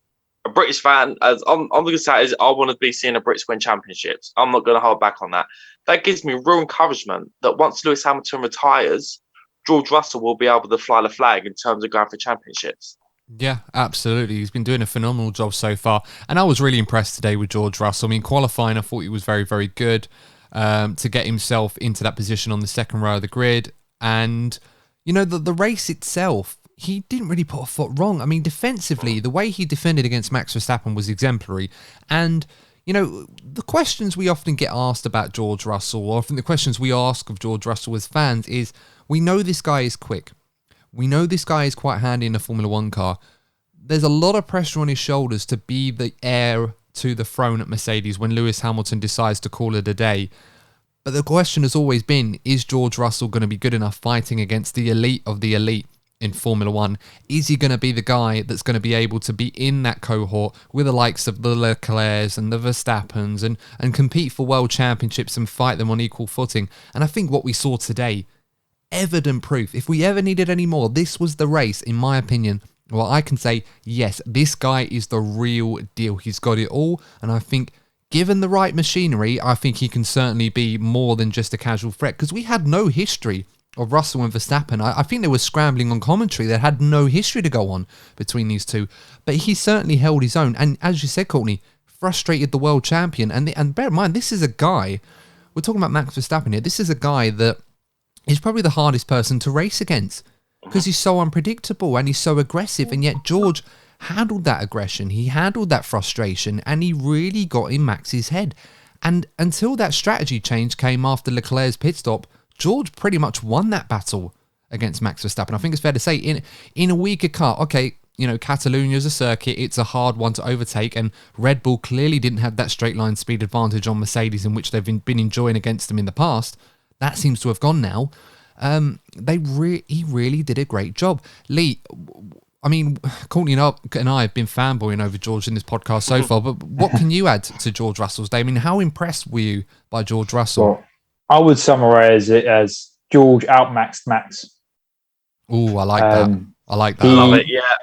S2: a British fan, as I'm going to say, is I want to be seeing a Brits win championships. I'm not going to hold back on that. That gives me real encouragement that once Lewis Hamilton retires, George Russell will be able to fly the flag in terms of going for championships.
S1: Yeah, absolutely. He's been doing a phenomenal job so far. And I was really impressed today with George Russell. I mean, qualifying, I thought he was very, very good to get himself into that position on the second row of the grid. And, you know, the race itself, he didn't really put a foot wrong. I mean, defensively, the way he defended against Max Verstappen was exemplary. And, you know, the questions we often get asked about George Russell, or often the questions we ask of George Russell as fans is, we know this guy is quick. We know this guy is quite handy in a Formula One car. There's a lot of pressure on his shoulders to be the heir to the throne at Mercedes when Lewis Hamilton decides to call it a day. But the question has always been, is George Russell going to be good enough fighting against the elite of the elite in Formula One? Is he going to be the guy that's going to be able to be in that cohort with the likes of the Leclercs and the Verstappens and compete for world championships and fight them on equal footing? And I think what we saw today, evident proof. If we ever needed any more, this was the race, in my opinion. Well, I can say, yes, this guy is the real deal. He's got it all. And I think, given the right machinery, I think he can certainly be more than just a casual threat. Because we had no history of Russell and Verstappen. I think they were scrambling on commentary. They had no history to go on between these two. But he certainly held his own. And as you said, Courtney, frustrated the world champion. And bear in mind, this is a guy, we're talking about Max Verstappen here, this is a guy that is probably the hardest person to race against because he's so unpredictable and he's so aggressive. And yet George handled that aggression. He handled that frustration and he really got in Max's head. And until that strategy change came after Leclerc's pit stop, George pretty much won that battle against Max Verstappen. I think it's fair to say in a weaker car, okay, you know, Catalunya is a circuit. It's a hard one to overtake. And Red Bull clearly didn't have that straight line speed advantage on Mercedes in which they've been enjoying against them in the past. That seems to have gone now. He really did a great job. Lee, I mean, Courtney and I have been fanboying over George in this podcast so far, but what can you add to George Russell's day? I mean, how impressed were you by George Russell?
S3: Well, I would summarise it as George outmaxed Max.
S1: Oh, I like that. I like that.
S2: I love it, yeah.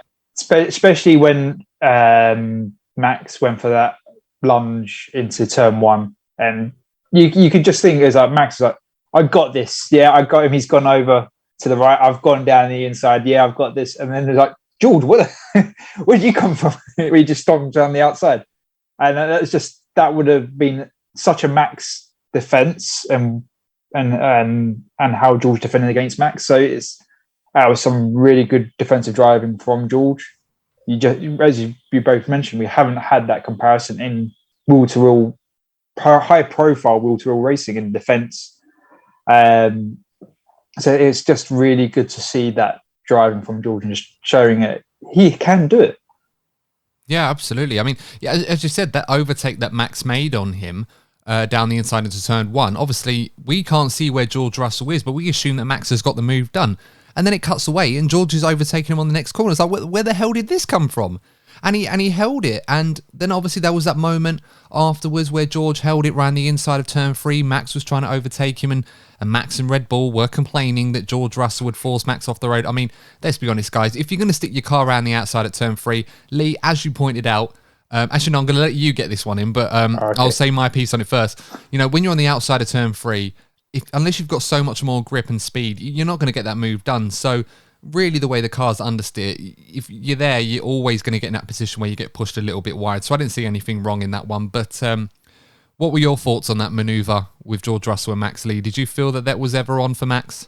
S3: Especially when Max went for that lunge into turn one. And you could just think, as like Max was like, I got this. Yeah, I got him. He's gone over to the right. I've gone down the inside. Yeah, I've got this. And then they're like, George, where did you come from? We just stomped down the outside. And that would have been such a Max defense and how George defended against Max. So that was some really good defensive driving from George. As you both mentioned, we haven't had that comparison in wheel-to-wheel, high profile wheel-to-wheel racing in defense. So it's just really good to see that driving from George and just showing it he can do it.
S1: Yeah, absolutely. I mean, yeah, as you said, that overtake that Max made on him down the inside into turn one, obviously we can't see where George Russell is, but we assume that Max has got the move done. And then it cuts away and George is overtaking him on the next corner. It's like, where the hell did this come from? And he held it. And then obviously there was that moment afterwards where George held it around the inside of turn three. Max was trying to overtake him and Max and Red Bull were complaining that George Russell would force Max off the road. I mean, let's be honest, guys. If you're going to stick your car around the outside at turn three, Lee, as you pointed out, actually, no, I'm going to let you get this one in, but okay. I'll say my piece on it first. You know, when you're on the outside of turn three, unless you've got so much more grip and speed, you're not going to get that move done. So really the way the car's understeer, if you're there, you're always going to get in that position where you get pushed a little bit wide. So I didn't see anything wrong in that one. But what were your thoughts on that manoeuvre with George Russell and Max Lee? Did you feel that was ever on for Max?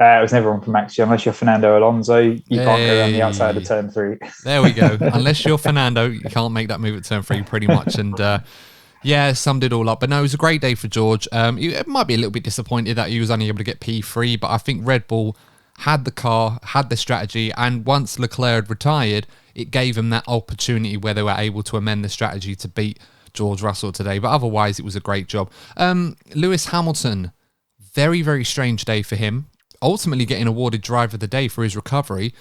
S3: It was never on for Max. Unless you're Fernando Alonso, you can't go around the outside of turn three.
S1: There we go. Unless you're Fernando, you can't make that move at turn three pretty much. And yeah, summed it all up. But no, it was a great day for George. It might be a little bit disappointed that he was only able to get P3, but I think Red Bull had the car, had the strategy, and once Leclerc had retired, it gave him that opportunity where they were able to amend the strategy to beat George Russell today. But otherwise, it was a great job. Lewis Hamilton, very, very strange day for him. Ultimately getting awarded driver of the day for his recovery,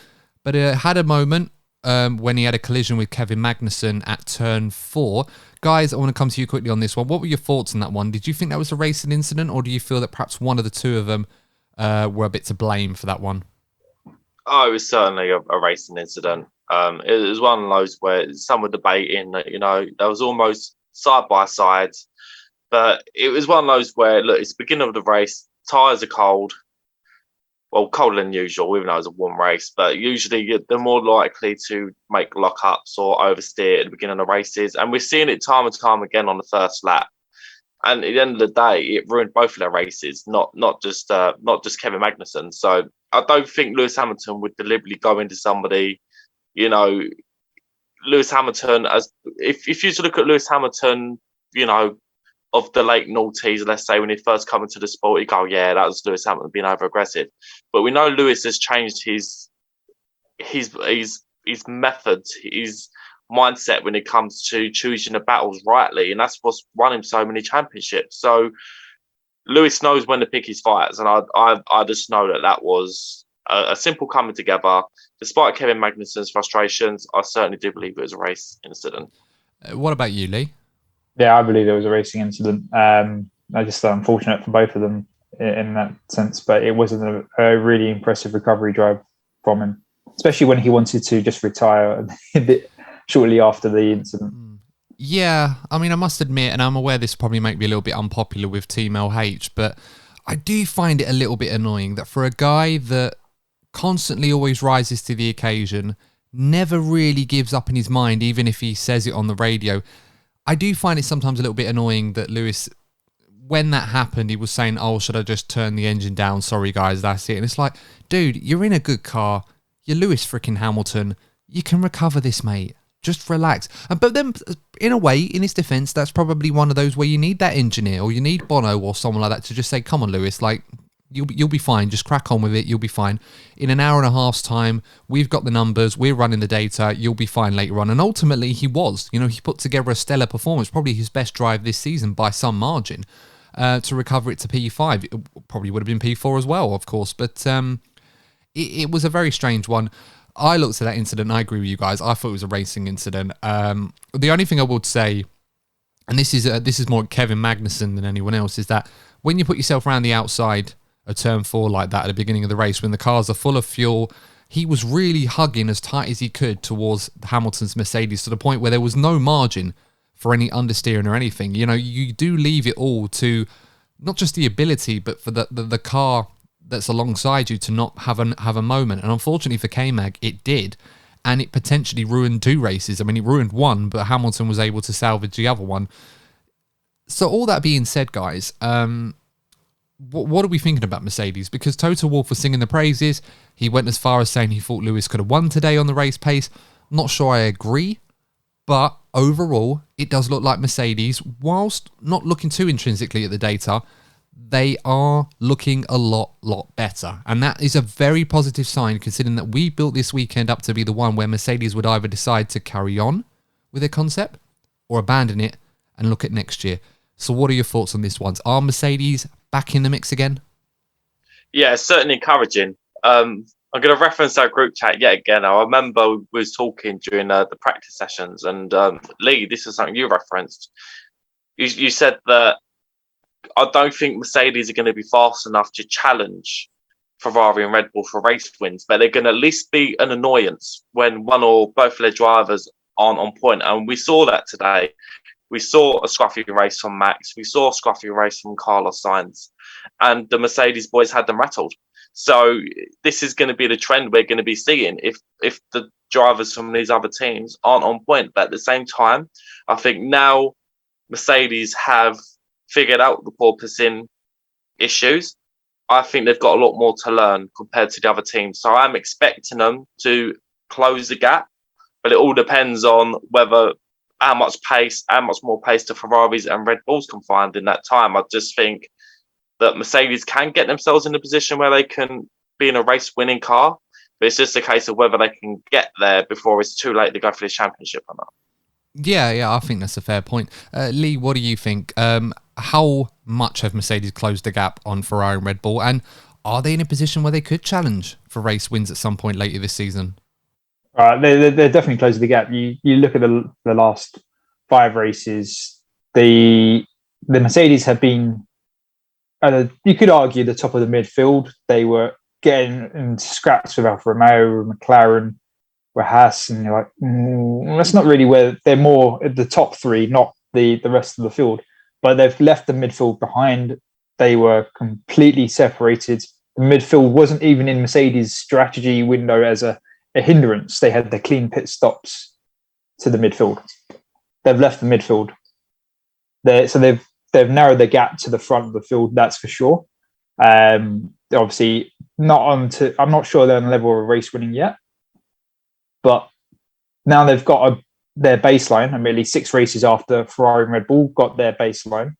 S1: but had a moment when he had a collision with Kevin Magnussen at turn 4. Guys, I want to come to you quickly on this one. What were your thoughts on that one? Did you think that was a racing incident, or do you feel that perhaps one of the two of them were a bit to blame for that one?
S2: Oh, it was certainly a racing incident. It was one of those where some were debating that, there was almost side by side. But it was one of those where, look, it's the beginning of the race, tyres are cold. Well, colder than usual, even though it's a warm race. But usually they're more likely to make lockups or oversteer at the beginning of the races. And we're seeing it time and time again on the first lap. And at the end of the day, it ruined both of their races, not just Kevin Magnussen. So I don't think Lewis Hamilton would deliberately go into somebody, Lewis Hamilton, as if you to look at Lewis Hamilton, of the late noughties, let's say when he first come into the sport, you go, yeah, that was Lewis Hamilton being over aggressive. But we know Lewis has changed his methods, his mindset when it comes to choosing the battles rightly, and that's what's won him so many championships. So Lewis knows when to pick his fights, and I just know that was a simple coming together. Despite Kevin Magnussen's frustrations, I certainly do believe it was a race incident.
S1: What about you, Lee?
S3: Yeah, I believe it was a racing incident. I just unfortunate for both of them in that sense, but it wasn't a really impressive recovery drive from him, especially when he wanted to just retire shortly after the incident.
S1: Yeah, I mean, I must admit, and I'm aware this probably might be a little bit unpopular with Team LH, but I do find it a little bit annoying that for a guy that constantly always rises to the occasion, never really gives up in his mind, even if he says it on the radio, I do find it sometimes a little bit annoying that Lewis, when that happened, he was saying, oh, should I just turn the engine down? Sorry, guys, that's it. And it's like, dude, you're in a good car. You're Lewis freaking Hamilton. You can recover this, mate. Just relax. But then, in a way, in his defence, that's probably one of those where you need that engineer or you need Bono or someone like that to just say, come on, Lewis, like, you'll be fine. Just crack on with it. You'll be fine. In an hour and a half's time, we've got the numbers. We're running the data. You'll be fine later on. And ultimately, he was. He put together a stellar performance, probably his best drive this season by some margin, to recover it to P5. It probably would have been P4 as well, of course. But it was a very strange one. I looked at that incident, and I agree with you guys. I thought it was a racing incident. The only thing I would say, and this is more Kevin Magnussen than anyone else, is that when you put yourself around the outside of turn 4 like that at the beginning of the race, when the cars are full of fuel, he was really hugging as tight as he could towards Hamilton's Mercedes to the point where there was no margin for any understeering or anything. You do leave it all to not just the ability, but for the car that's alongside you to not have a moment. And unfortunately for K-Mag, it did. And it potentially ruined 2 races. I mean, it ruined one, but Hamilton was able to salvage the other one. So all that being said, guys, what are we thinking about Mercedes? Because Toto Wolff was singing the praises. He went as far as saying he thought Lewis could have won today on the race pace. Not sure I agree. But overall, it does look like Mercedes, whilst not looking too intrinsically at the data, they are looking a lot better. And that is a very positive sign, considering that we built this weekend up to be the one where Mercedes would either decide to carry on with their concept or abandon it and look at next year. So what are your thoughts on this one? Are Mercedes back in the mix again?
S2: Yeah, it's certainly encouraging. I'm going to reference our group chat yet again. I remember we was talking during the practice sessions, and Lee, this is something you referenced. You said that I don't think Mercedes are going to be fast enough to challenge Ferrari and Red Bull for race wins, but they're going to at least be an annoyance when one or both of their drivers aren't on point. And we saw that today. We saw a scruffy race from Max. We saw a scruffy race from Carlos Sainz. And the Mercedes boys had them rattled. So this is going to be the trend we're going to be seeing if the drivers from these other teams aren't on point. But at the same time, I think now Mercedes have figured out the porpoising issues. I think they've got a lot more to learn compared to the other teams. So I'm expecting them to close the gap, but it all depends on how much more pace the Ferraris and Red Bulls can find in that time. I just think that Mercedes can get themselves in a position where they can be in a race-winning car, but it's just a case of whether they can get there before it's too late to go for this championship or not.
S1: Yeah, I think that's a fair point. Lee, what do you think? How much have Mercedes closed the gap on Ferrari and Red Bull? And are they in a position where they could challenge for race wins at some point later this season?
S3: They're definitely closing the gap. You look at the last 5 races. The Mercedes have been, you could argue, the top of the midfield. They were getting into scraps with Alfa Romeo, McLaren, with Haas, and you're like, that's not really where they're more at the top 3, not the rest of the field. But they've left the midfield behind. They were completely separated. The midfield wasn't even in Mercedes' strategy window as a hindrance. They had the clean pit stops to the midfield. They've left the midfield. So they've narrowed the gap to the front of the field. That's for sure. Obviously, I'm not sure they're on the level of race winning yet, but now they've got their baseline. Really, 6 races after Ferrari and Red Bull got their baseline,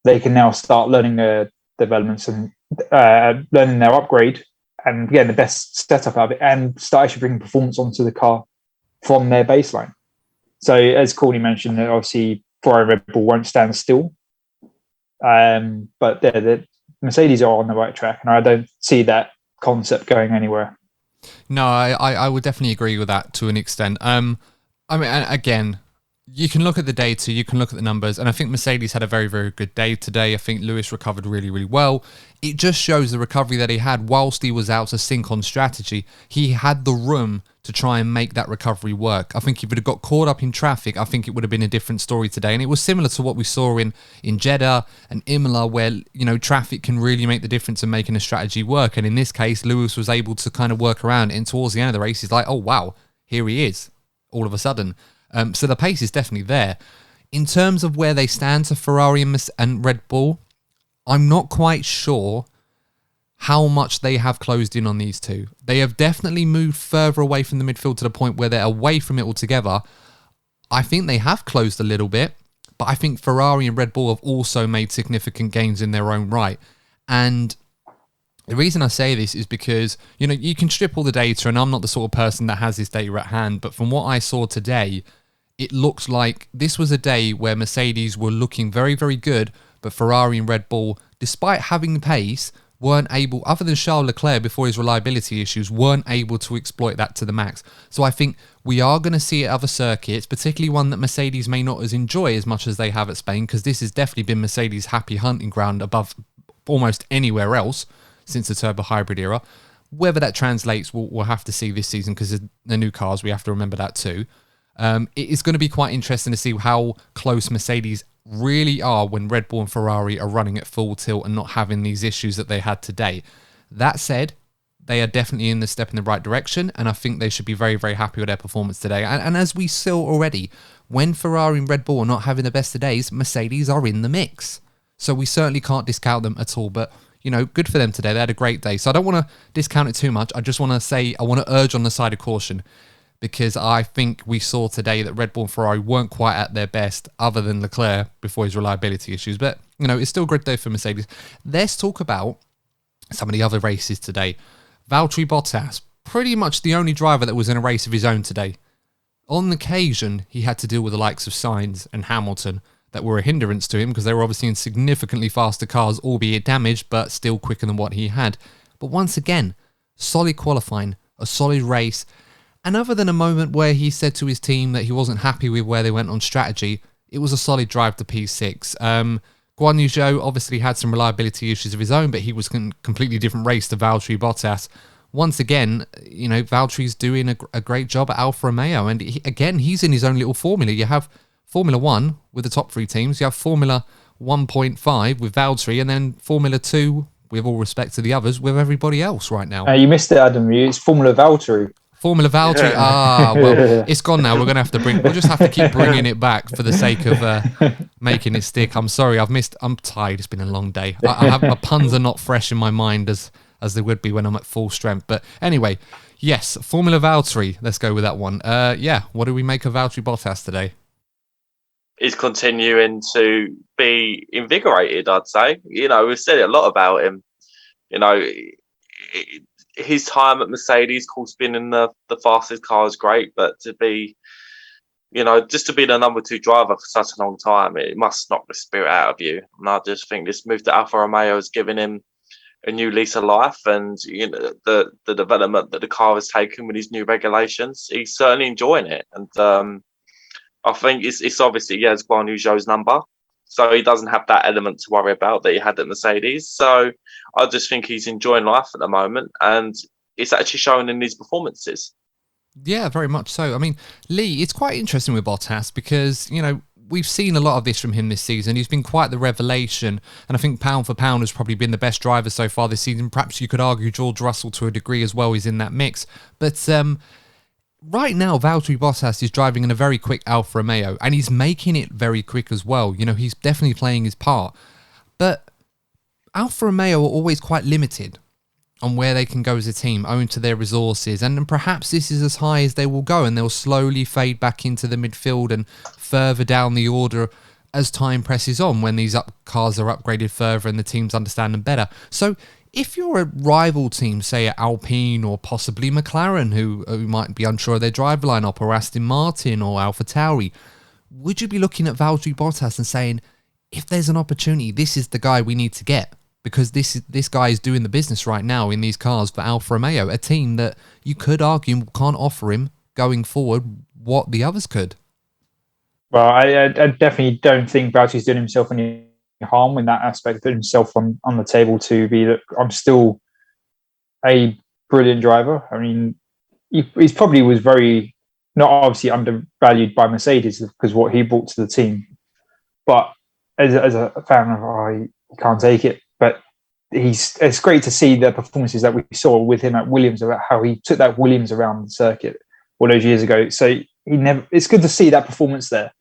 S3: they can now start learning their developments and learning their upgrade and getting the best setup out of it, and start actually bringing performance onto the car from their baseline. So, as Courtney mentioned, obviously Ferrari and Red Bull won't stand still, but the Mercedes are on the right track, and I don't see that concept going anywhere.
S1: No, I would definitely agree with that to an extent. I mean, again, you can look at the data, you can look at the numbers, and I think Mercedes had a very, very good day today. I think Lewis recovered really, really well. It just shows the recovery that he had whilst he was out to sync on strategy. He had the room to try and make that recovery work. I think if it had got caught up in traffic, I think it would have been a different story today. And it was similar to what we saw in Jeddah and Imola, where, traffic can really make the difference in making a strategy work. And in this case, Lewis was able to kind of work around it. And towards the end of the race, he's like, oh, wow, here he is all of a sudden. So the pace is definitely there. In terms of where they stand to Ferrari and Red Bull, I'm not quite sure how much they have closed in on these two. They have definitely moved further away from the midfield to the point where they're away from it altogether. I think they have closed a little bit, but I think Ferrari and Red Bull have also made significant gains in their own right. And the reason I say this is because, you can strip all the data, and I'm not the sort of person that has this data at hand, but from what I saw today, it looks like this was a day where Mercedes were looking very, very good, but Ferrari and Red Bull, despite having the pace, weren't able, other than Charles Leclerc before his reliability issues, weren't able to exploit that to the max. So I think we are going to see at other circuits, particularly one that Mercedes may not enjoy as much as they have at Spain, because this has definitely been Mercedes' happy hunting ground above almost anywhere else since the turbo hybrid era. Whether that translates, we'll have to see this season, because the new cars, we have to remember that too. It is going to be quite interesting to see how close Mercedes really are when Red Bull and Ferrari are running at full tilt and not having these issues that they had today. That said, they are definitely in the step in the right direction, and I think they should be very, very happy with their performance today. And as we saw already, when Ferrari and Red Bull are not having the best of days, Mercedes are in the mix. So we certainly can't discount them at all, but good for them today. They had a great day. So I don't want to discount it too much. I just want to say, I want to urge on the side of caution, because I think we saw today that Red Bull and Ferrari weren't quite at their best, other than Leclerc before his reliability issues. But, it's still a great day for Mercedes. Let's talk about some of the other races today. Valtteri Bottas, pretty much the only driver that was in a race of his own today. On occasion, he had to deal with the likes of Sainz and Hamilton that were a hindrance to him, because they were obviously in significantly faster cars, albeit damaged, but still quicker than what he had. But once again, solid qualifying, a solid race. And other than a moment where he said to his team that he wasn't happy with where they went on strategy, it was a solid drive to P6. Guan Yu Zhou obviously had some reliability issues of his own, but he was in a completely different race to Valtteri Bottas. Once again, Valtteri's doing a great job at Alfa Romeo. And he's in his own little formula. You have Formula 1 with the top 3 teams. You have Formula 1.5 with Valtteri, and then Formula 2, with all respect to the others, with everybody else right now.
S3: You missed it, Adam. It's Formula Valtteri.
S1: Formula Valtteri. Well, it's gone now. We'll just have to keep bringing it back for the sake of making it stick. I'm sorry, I'm tired. It's been a long day. My puns are not fresh in my mind as they would be when I'm at full strength. But anyway, yes, Formula Valtteri. Let's go with that one. What do we make of Valtteri Bottas today?
S2: He's continuing to be invigorated, I'd say. We've said it a lot about him. His time at Mercedes, of course, being in the fastest car is great, but to be, just to be the number 2 driver for such a long time, it must knock the spirit out of you. And I just think this move to Alfa Romeo has given him a new lease of life, and the development that the car has taken with these new regulations. He's certainly enjoying it, and I think it's obviously he has Guan Yu Zhou's number, so he doesn't have that element to worry about that he had at Mercedes. So I just think he's enjoying life at the moment, and it's actually showing in his performances.
S1: Yeah, very much so. I mean, Lee, it's quite interesting with Bottas because, we've seen a lot of this from him this season. He's been quite the revelation, and I think pound for pound has probably been the best driver so far this season. Perhaps you could argue George Russell to a degree as well is in that mix. But right now, Valtteri Bottas is driving in a very quick Alfa Romeo, and he's making it very quick as well. He's definitely playing his part. But Alfa Romeo are always quite limited on where they can go as a team, owing to their resources, and perhaps this is as high as they will go, and they'll slowly fade back into the midfield and further down the order as time presses on, when these cars are upgraded further and the teams understand them better. So if you're a rival team, say at Alpine or possibly McLaren, who might be unsure of their driver lineup, or Aston Martin or AlphaTauri, would you be looking at Valtteri Bottas and saying, if there's an opportunity, this is the guy we need to get? Because this guy is doing the business right now in these cars for Alfa Romeo, a team that you could argue can't offer him going forward what the others could.
S3: Well, I definitely don't think Valtteri's doing himself any harm in that aspect, put himself on the table to be that I'm still a brilliant driver. I mean, he's probably was very, not obviously undervalued by Mercedes because what he brought to the team. But as a fan of, I can't take it. But it's great to see the performances that we saw with him at Williams, about how he took that Williams around the circuit all those years ago. So it's good to see that performance there.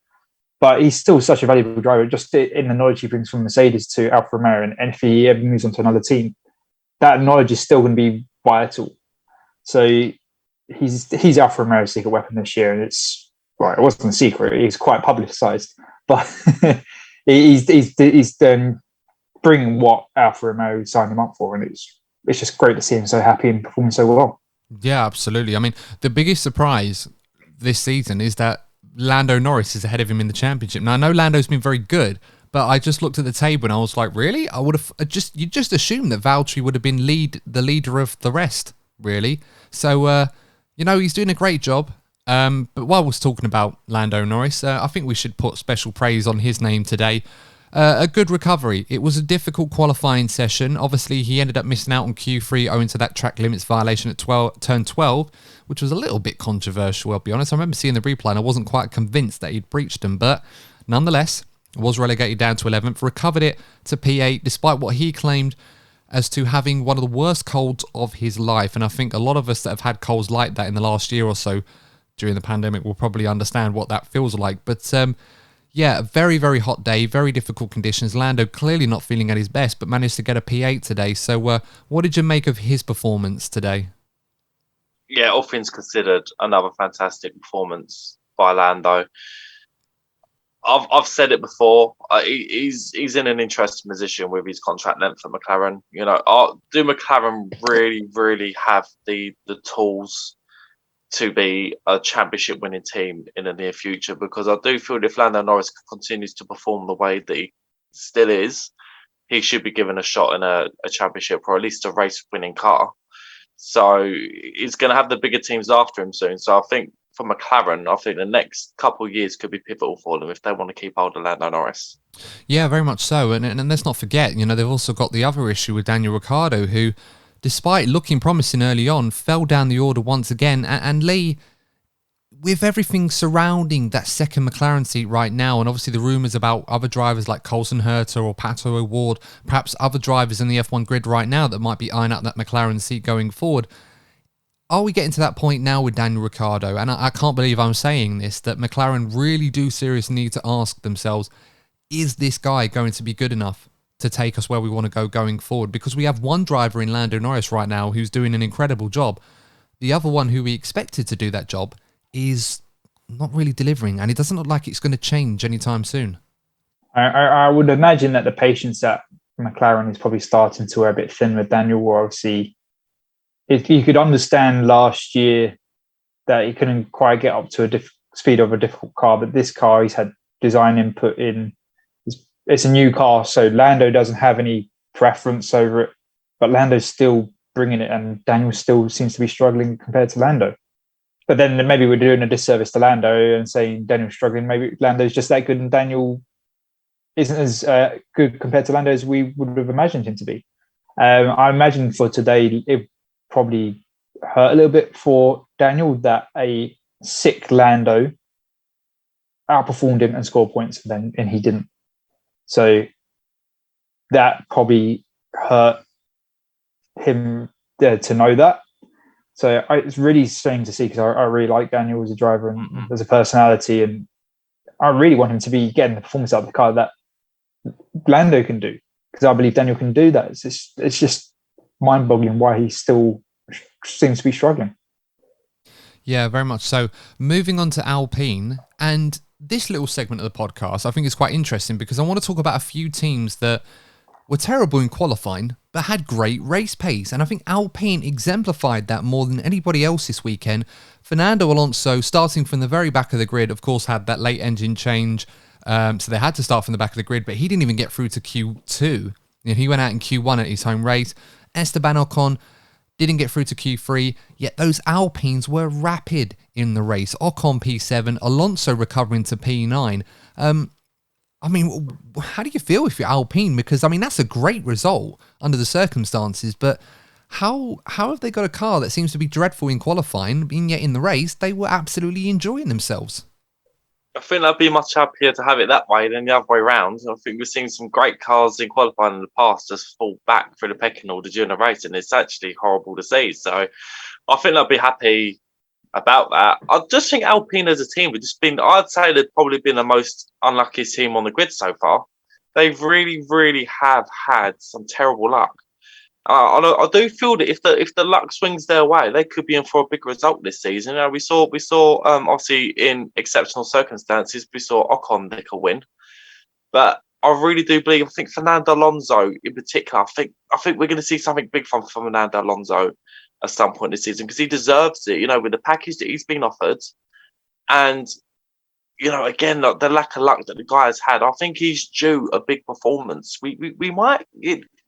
S3: But he's still such a valuable driver, just in the knowledge he brings from Mercedes to Alfa Romeo. And if he ever moves on to another team, that knowledge is still going to be vital. So he's Alfa Romeo's secret weapon this year. And it wasn't a secret. He's quite publicised. But he's done bringing what Alfa Romeo signed him up for, and it's just great to see him so happy and performing so well.
S1: Yeah, absolutely. I mean, the biggest surprise this season is that Lando Norris is ahead of him in the championship. Now, I know Lando's been very good, but I just looked at the table and I was like, really? I would have you just assumed that Valtteri would have been the leader of the rest, really. So, he's doing a great job. But while we're talking about Lando Norris, I think we should put special praise on his name today. A good recovery. It was a difficult qualifying session. Obviously, he ended up missing out on Q3 owing to that track limits violation at turn 12, which was a little bit controversial, I'll be honest. I remember seeing the replay and I wasn't quite convinced that he'd breached them, but nonetheless, was relegated down to 11th, recovered it to P8, despite what he claimed as to having one of the worst colds of his life. And I think a lot of us that have had colds like that in the last year or so during the pandemic will probably understand what that feels like. But yeah, a very, very hot day, very difficult conditions. Lando clearly not feeling at his best, but managed to get a P8 today. So what did you make of his performance today?
S2: Yeah, all things considered, another fantastic performance by Lando. I've said it before. He's in an interesting position with his contract length at McLaren. Do McLaren really, really have the tools to be a championship winning team in the near future? Because I do feel if Lando Norris continues to perform the way that he still is, he should be given a shot in a championship or at least a race winning car. So he's going to have the bigger teams after him soon. So I think for McLaren, I think the next couple of years could be pivotal for them if they want to keep hold of Lando Norris.
S1: Yeah, very much so. And let's not forget, they've also got the other issue with Daniel Ricciardo, who, despite looking promising early on, fell down the order once again. And Lee, with everything surrounding that second McLaren seat right now, and obviously the rumours about other drivers like Colson Herta or Pato O'Ward, perhaps other drivers in the F1 grid right now that might be eyeing up that McLaren seat going forward, are we getting to that point now with Daniel Ricciardo? And I can't believe I'm saying this, that McLaren really do seriously need to ask themselves, is this guy going to be good enough to take us where we want to go going forward? Because we have one driver in Lando Norris right now who's doing an incredible job. The other one who we expected to do that job is not really delivering, and it doesn't look like it's going to change anytime soon.
S3: I would imagine that the patience at McLaren is probably starting to wear a bit thin with Daniel. Obviously, if you could understand last year that he couldn't quite get up to a speed of a difficult car, but this car he's had design input in. It's a new car, so Lando doesn't have any preference over it. but Lando's still bringing it, and Daniel still seems to be struggling compared to Lando. But then maybe we're doing a disservice to Lando and saying Daniel's struggling. Maybe Lando's just that good and Daniel isn't as good compared to Lando as we would have imagined him to be. I imagine for today, it probably hurt a little bit for Daniel that a sick Lando outperformed him and scored points, and he didn't. So that probably hurt him to know that. So it's really strange to see, because I really like Daniel as a driver and as a personality, and I really want him to be getting the performance out of the car that Lando can do, because I believe Daniel can do that. It's just mind-boggling why he still seems to be struggling.
S1: Yeah, very much so. Moving on to Alpine, and this little segment of the podcast I think is quite interesting, because I want to talk about a few teams that were terrible in qualifying but had great race pace, and I think Alpine exemplified that more than anybody else this weekend. Fernando Alonso, starting from the very back of the grid, of course had that late engine change, so they had to start from the back of the grid, but he didn't even get through to Q2. He went out in Q1 at his home race. Esteban Ocon didn't get through to Q3, yet those Alpines were rapid in the race. Ocon P7, Alonso recovering to P9. I mean, how do you feel if you're Alpine? Because, I mean, that's a great result under the circumstances, but how have they got a car that seems to be dreadful in qualifying, and yet in the race, they were absolutely enjoying themselves?
S2: I think I'd be much happier to have it that way than the other way around. I think we've seen some great cars in qualifying in the past just fall back through the pecking order during the race, and it's actually horrible to see. So I think I'd be happy about that. I just think Alpine as a team, I'd say they've probably been the most unlucky team on the grid so far. They've really, really have had some terrible luck. I do feel that if the luck swings their way, they could be in for a big result this season. We saw obviously in exceptional circumstances, we saw Ocon nick a win, but I really do believe. I think Fernando Alonso in particular. I think we're going to see something big from Fernando Alonso at some point this season, because he deserves it. With the package that he's been offered, and again, the lack of luck that the guy has had, I think he's due a big performance. We might.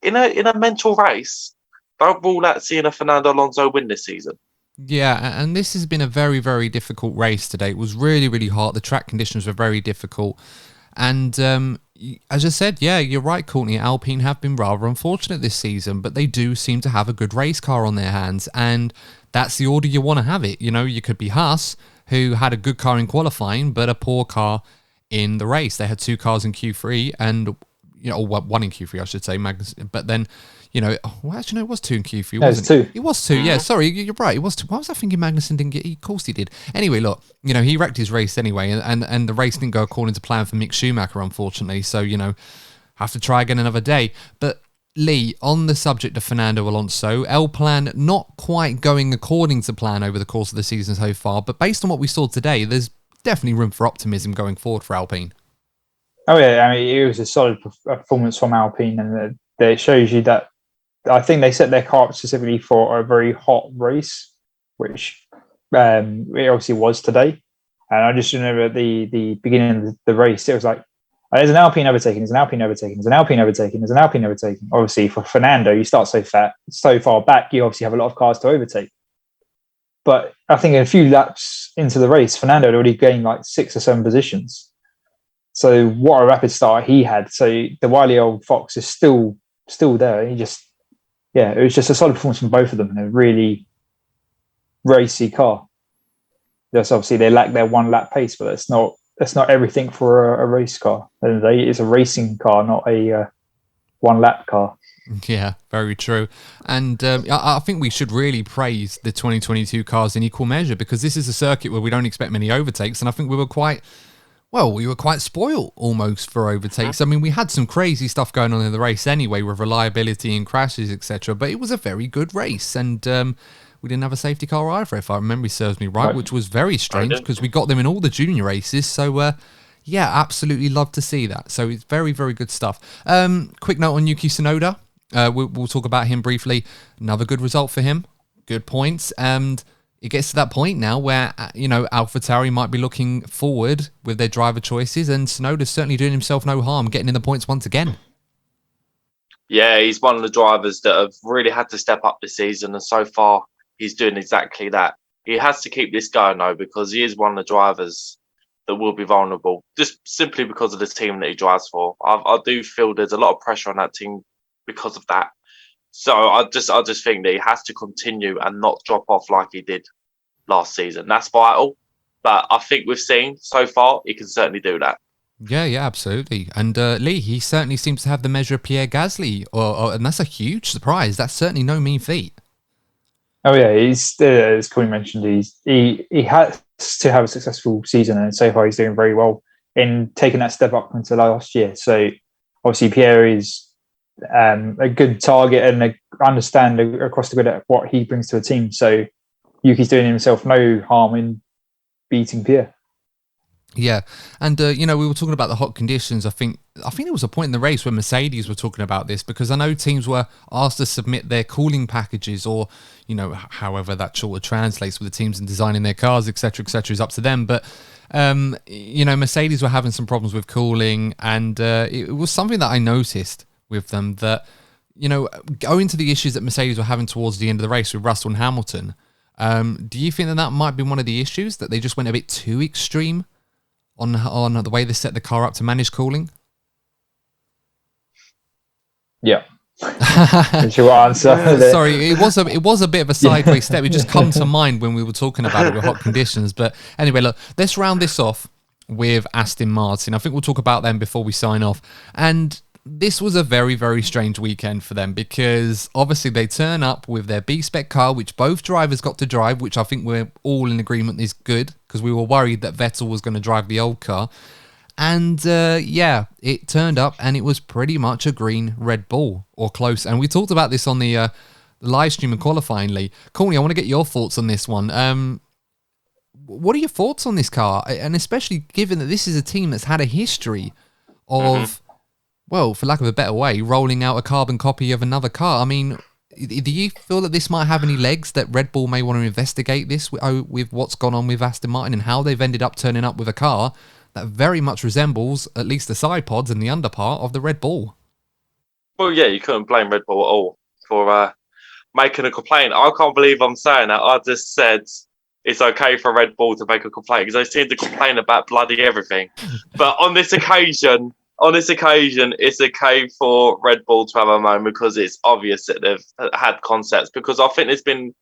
S2: In a mental race, don't rule out seeing a Fernando Alonso win this season.
S1: Yeah, and this has been a very, very difficult race today. It was really, really hot. The track conditions were very difficult. And as I said, yeah, you're right, Courtney. Alpine have been rather unfortunate this season, but they do seem to have a good race car on their hands. And that's the order you want to have it. You could be Haas, who had a good car in qualifying, but a poor car in the race. They had two cars in Q3 and... one in Q3, I should say, but then, actually, no, it was two in Q3, wasn't it? It was two, yeah, sorry, you're right, it was two. Why was I thinking Magnussen didn't get, of course he did. Anyway, look, he wrecked his race anyway, and the race didn't go according to plan for Mick Schumacher, unfortunately, so, have to try again another day. But, Lee, on the subject of Fernando Alonso, Plan not quite going according to plan over the course of the season so far, but based on what we saw today, there's definitely room for optimism going forward for Alpine.
S3: Oh yeah, I mean, it was a solid performance from Alpine, and it shows you that I think they set their car up specifically for a very hot race, which it obviously was today. And I just remember at the beginning of the race, it was like, there's an Alpine overtaking, there's an Alpine overtaking, there's an Alpine overtaking, there's an Alpine overtaking. Obviously, for Fernando, you start so far back, you obviously have a lot of cars to overtake. But I think a few laps into the race, Fernando had already gained like 6 or 7 positions. So what a rapid start he had. So the wily old fox is still there. It was just a solid performance from both of them in a really racy car. Yes, obviously they lack their 1 lap pace, but that's not everything for a race car. It's a racing car, not a 1 lap car.
S1: Yeah, very true. And I think we should really praise the 2022 cars in equal measure, because this is a circuit where we don't expect many overtakes, and I think we were quite spoiled almost for overtakes. I mean, we had some crazy stuff going on in the race anyway with reliability and crashes, etc. But it was a very good race, and we didn't have a safety car either, if our memory serves me right, which was very strange because we got them in all the junior races. So, yeah, absolutely love to see that. So it's very, very good stuff. Quick note on Yuki Tsunoda. We'll talk about him briefly. Another good result for him. Good points. And it gets to that point now where, AlphaTauri might be looking forward with their driver choices, and Tsunoda's certainly doing himself no harm, getting in the points once again.
S2: Yeah, he's one of the drivers that have really had to step up this season, and so far he's doing exactly that. He has to keep this going though, because he is one of the drivers that will be vulnerable, just simply because of the team that he drives for. I do feel there's a lot of pressure on that team because of that. So I just think that he has to continue and not drop off like he did last season. That's vital. But I think we've seen so far he can certainly do that.
S1: Yeah, absolutely. And Lee, he certainly seems to have the measure of Pierre Gasly, and that's a huge surprise. That's certainly no mean feat.
S3: Oh yeah, he's as Colin mentioned, he has to have a successful season, and so far he's doing very well in taking that step up into last year. So obviously Pierre is a good target, and I understand across the grid what he brings to a team. So Yuki's doing himself no harm in beating Pierre.
S1: Yeah, and we were talking about the hot conditions. I think there was a point in the race where Mercedes were talking about this, because I know teams were asked to submit their cooling packages, or however that sort of translates with the teams and designing their cars, etc., is up to them. But Mercedes were having some problems with cooling, and it was something that I noticed with them, that owing to the issues that Mercedes were having towards the end of the race with Russell and Hamilton. Do you think that might be one of the issues, that they just went a bit too extreme on the way they set the car up to manage cooling?
S3: Yeah. That's your answer.
S1: Sorry, it was a bit of a sideways step. It just come to mind when we were talking about it with hot conditions. But anyway, look, let's round this off with Aston Martin. I think we'll talk about them before we sign off. And this was a very, very strange weekend for them, because obviously they turn up with their B-spec car, which both drivers got to drive, which I think we're all in agreement is good, because we were worried that Vettel was going to drive the old car. And it turned up and it was pretty much a green Red Bull, or close. And we talked about this on the live stream and qualifying, Lee. Courtney, I want to get your thoughts on this one. What are your thoughts on this car? And especially given that this is a team that's had a history of... well, for lack of a better way, rolling out a carbon copy of another car. I mean, do you feel that this might have any legs, that Red Bull may want to investigate this with what's gone on with Aston Martin and how they've ended up turning up with a car that very much resembles at least the side pods and the under part of the Red Bull?
S2: Well, yeah, you couldn't blame Red Bull at all for making a complaint. I can't believe I'm saying that. I just said it's okay for Red Bull to make a complaint, because they seem to complain about bloody everything. But on this occasion, it's okay for Red Bull to have a moment, because it's obvious that they've had concepts. Because I think there's been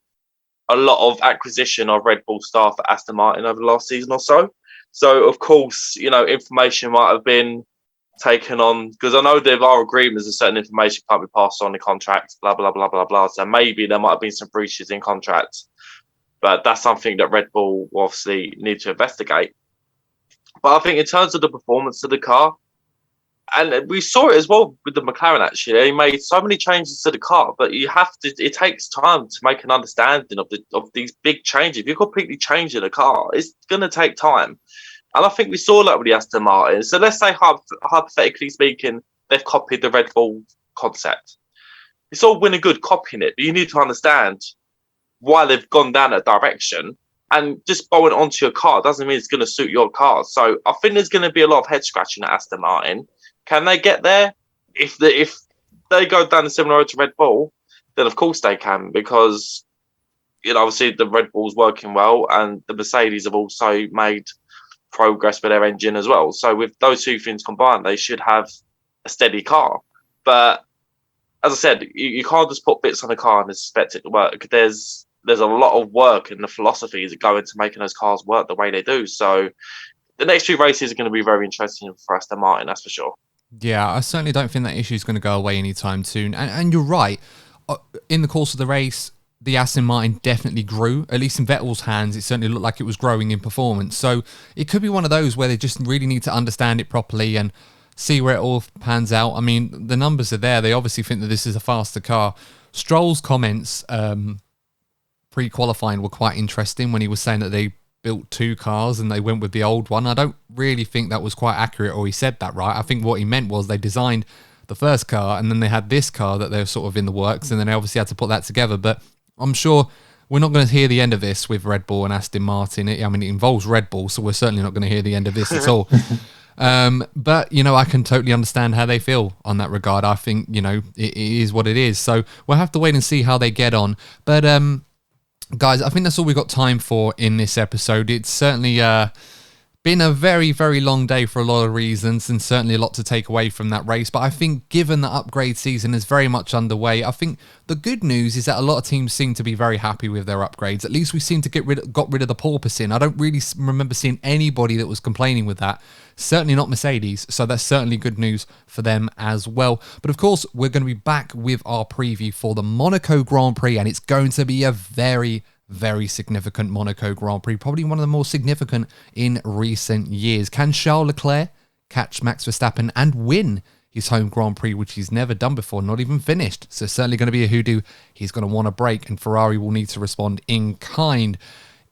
S2: a lot of acquisition of Red Bull staff at Aston Martin over the last season or so. So, of course, information might have been taken on, because I know there are agreements that certain information can't be passed on in contracts, blah, blah, blah, blah, blah. So maybe there might have been some breaches in contracts. But that's something that Red Bull will obviously need to investigate. But I think in terms of the performance of the car, and we saw it as well with the McLaren, actually. They made so many changes to the car, but it takes time to make an understanding of these big changes. If you're completely changing a car, it's going to take time. And I think we saw that with the Aston Martin. So let's say, hypothetically speaking, they've copied the Red Bull concept. It's all well and good copying it, but you need to understand why they've gone down that direction. And just bowing onto your car doesn't mean it's going to suit your car. So I think there's going to be a lot of head scratching at Aston Martin. Can they get there? If they go down the similar road to Red Bull, then of course they can, because obviously the Red Bull's working well, and the Mercedes have also made progress with their engine as well. So with those two things combined, they should have a steady car. But as I said, you can't just put bits on a car and expect it to work. There's a lot of work in the philosophies that go into making those cars work the way they do. So the next few races are going to be very interesting for Aston Martin, that's for sure.
S1: Yeah, I certainly don't think that issue is going to go away anytime soon. And you're right. In the course of the race, the Aston Martin definitely grew. At least in Vettel's hands, it certainly looked like it was growing in performance. So it could be one of those where they just really need to understand it properly and see where it all pans out. I mean, the numbers are there. They obviously think that this is a faster car. Stroll's comments pre-qualifying were quite interesting when he was saying that they built two cars and they went with the old one. I don't really think that was quite accurate, or he said that right. I think what he meant was they designed the first car and then they had this car that they were sort of in the works, and then they obviously had to put that together. But I'm sure we're not going to hear the end of this with Red Bull and Aston Martin. I mean, it involves Red Bull, so we're certainly not going to hear the end of this at all. But, you know, I can totally understand how they feel on that regard. I think, you know, it is what it is. So we'll have to wait and see how they get on. But, guys, I think that's all we've got time for in this episode. It's certainly been a very, very long day for a lot of reasons, and certainly a lot to take away from that race. But I think given the upgrade season is very much underway, I think the good news is that a lot of teams seem to be very happy with their upgrades. At least we seem to got rid of the porpoising. I don't really remember seeing anybody that was complaining with that. Certainly not Mercedes, so that's certainly good news for them as well. But of course, we're going to be back with our preview for the Monaco Grand Prix, and it's going to be a very, very significant Monaco Grand Prix, probably one of the more significant in recent years. Can Charles Leclerc catch Max Verstappen and win his home Grand Prix, which he's never done before, not even finished? So certainly going to be a hoodoo. He's going to want a break, and Ferrari will need to respond in kind.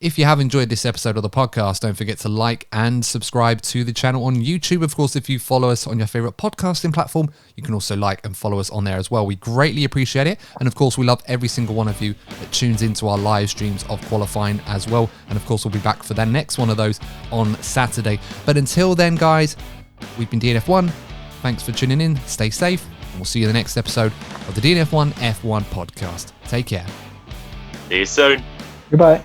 S1: If you have enjoyed this episode of the podcast, don't forget to like and subscribe to the channel on YouTube. Of course, if you follow us on your favorite podcasting platform, you can also like and follow us on there as well. We greatly appreciate it. And of course, we love every single one of you that tunes into our live streams of qualifying as well. And of course, we'll be back for the next one of those on Saturday. But until then, guys, we've been DNF1. Thanks for tuning in. Stay safe. And we'll see you in the next episode of the DNF1 F1 podcast. Take care.
S2: See you soon.
S3: Goodbye.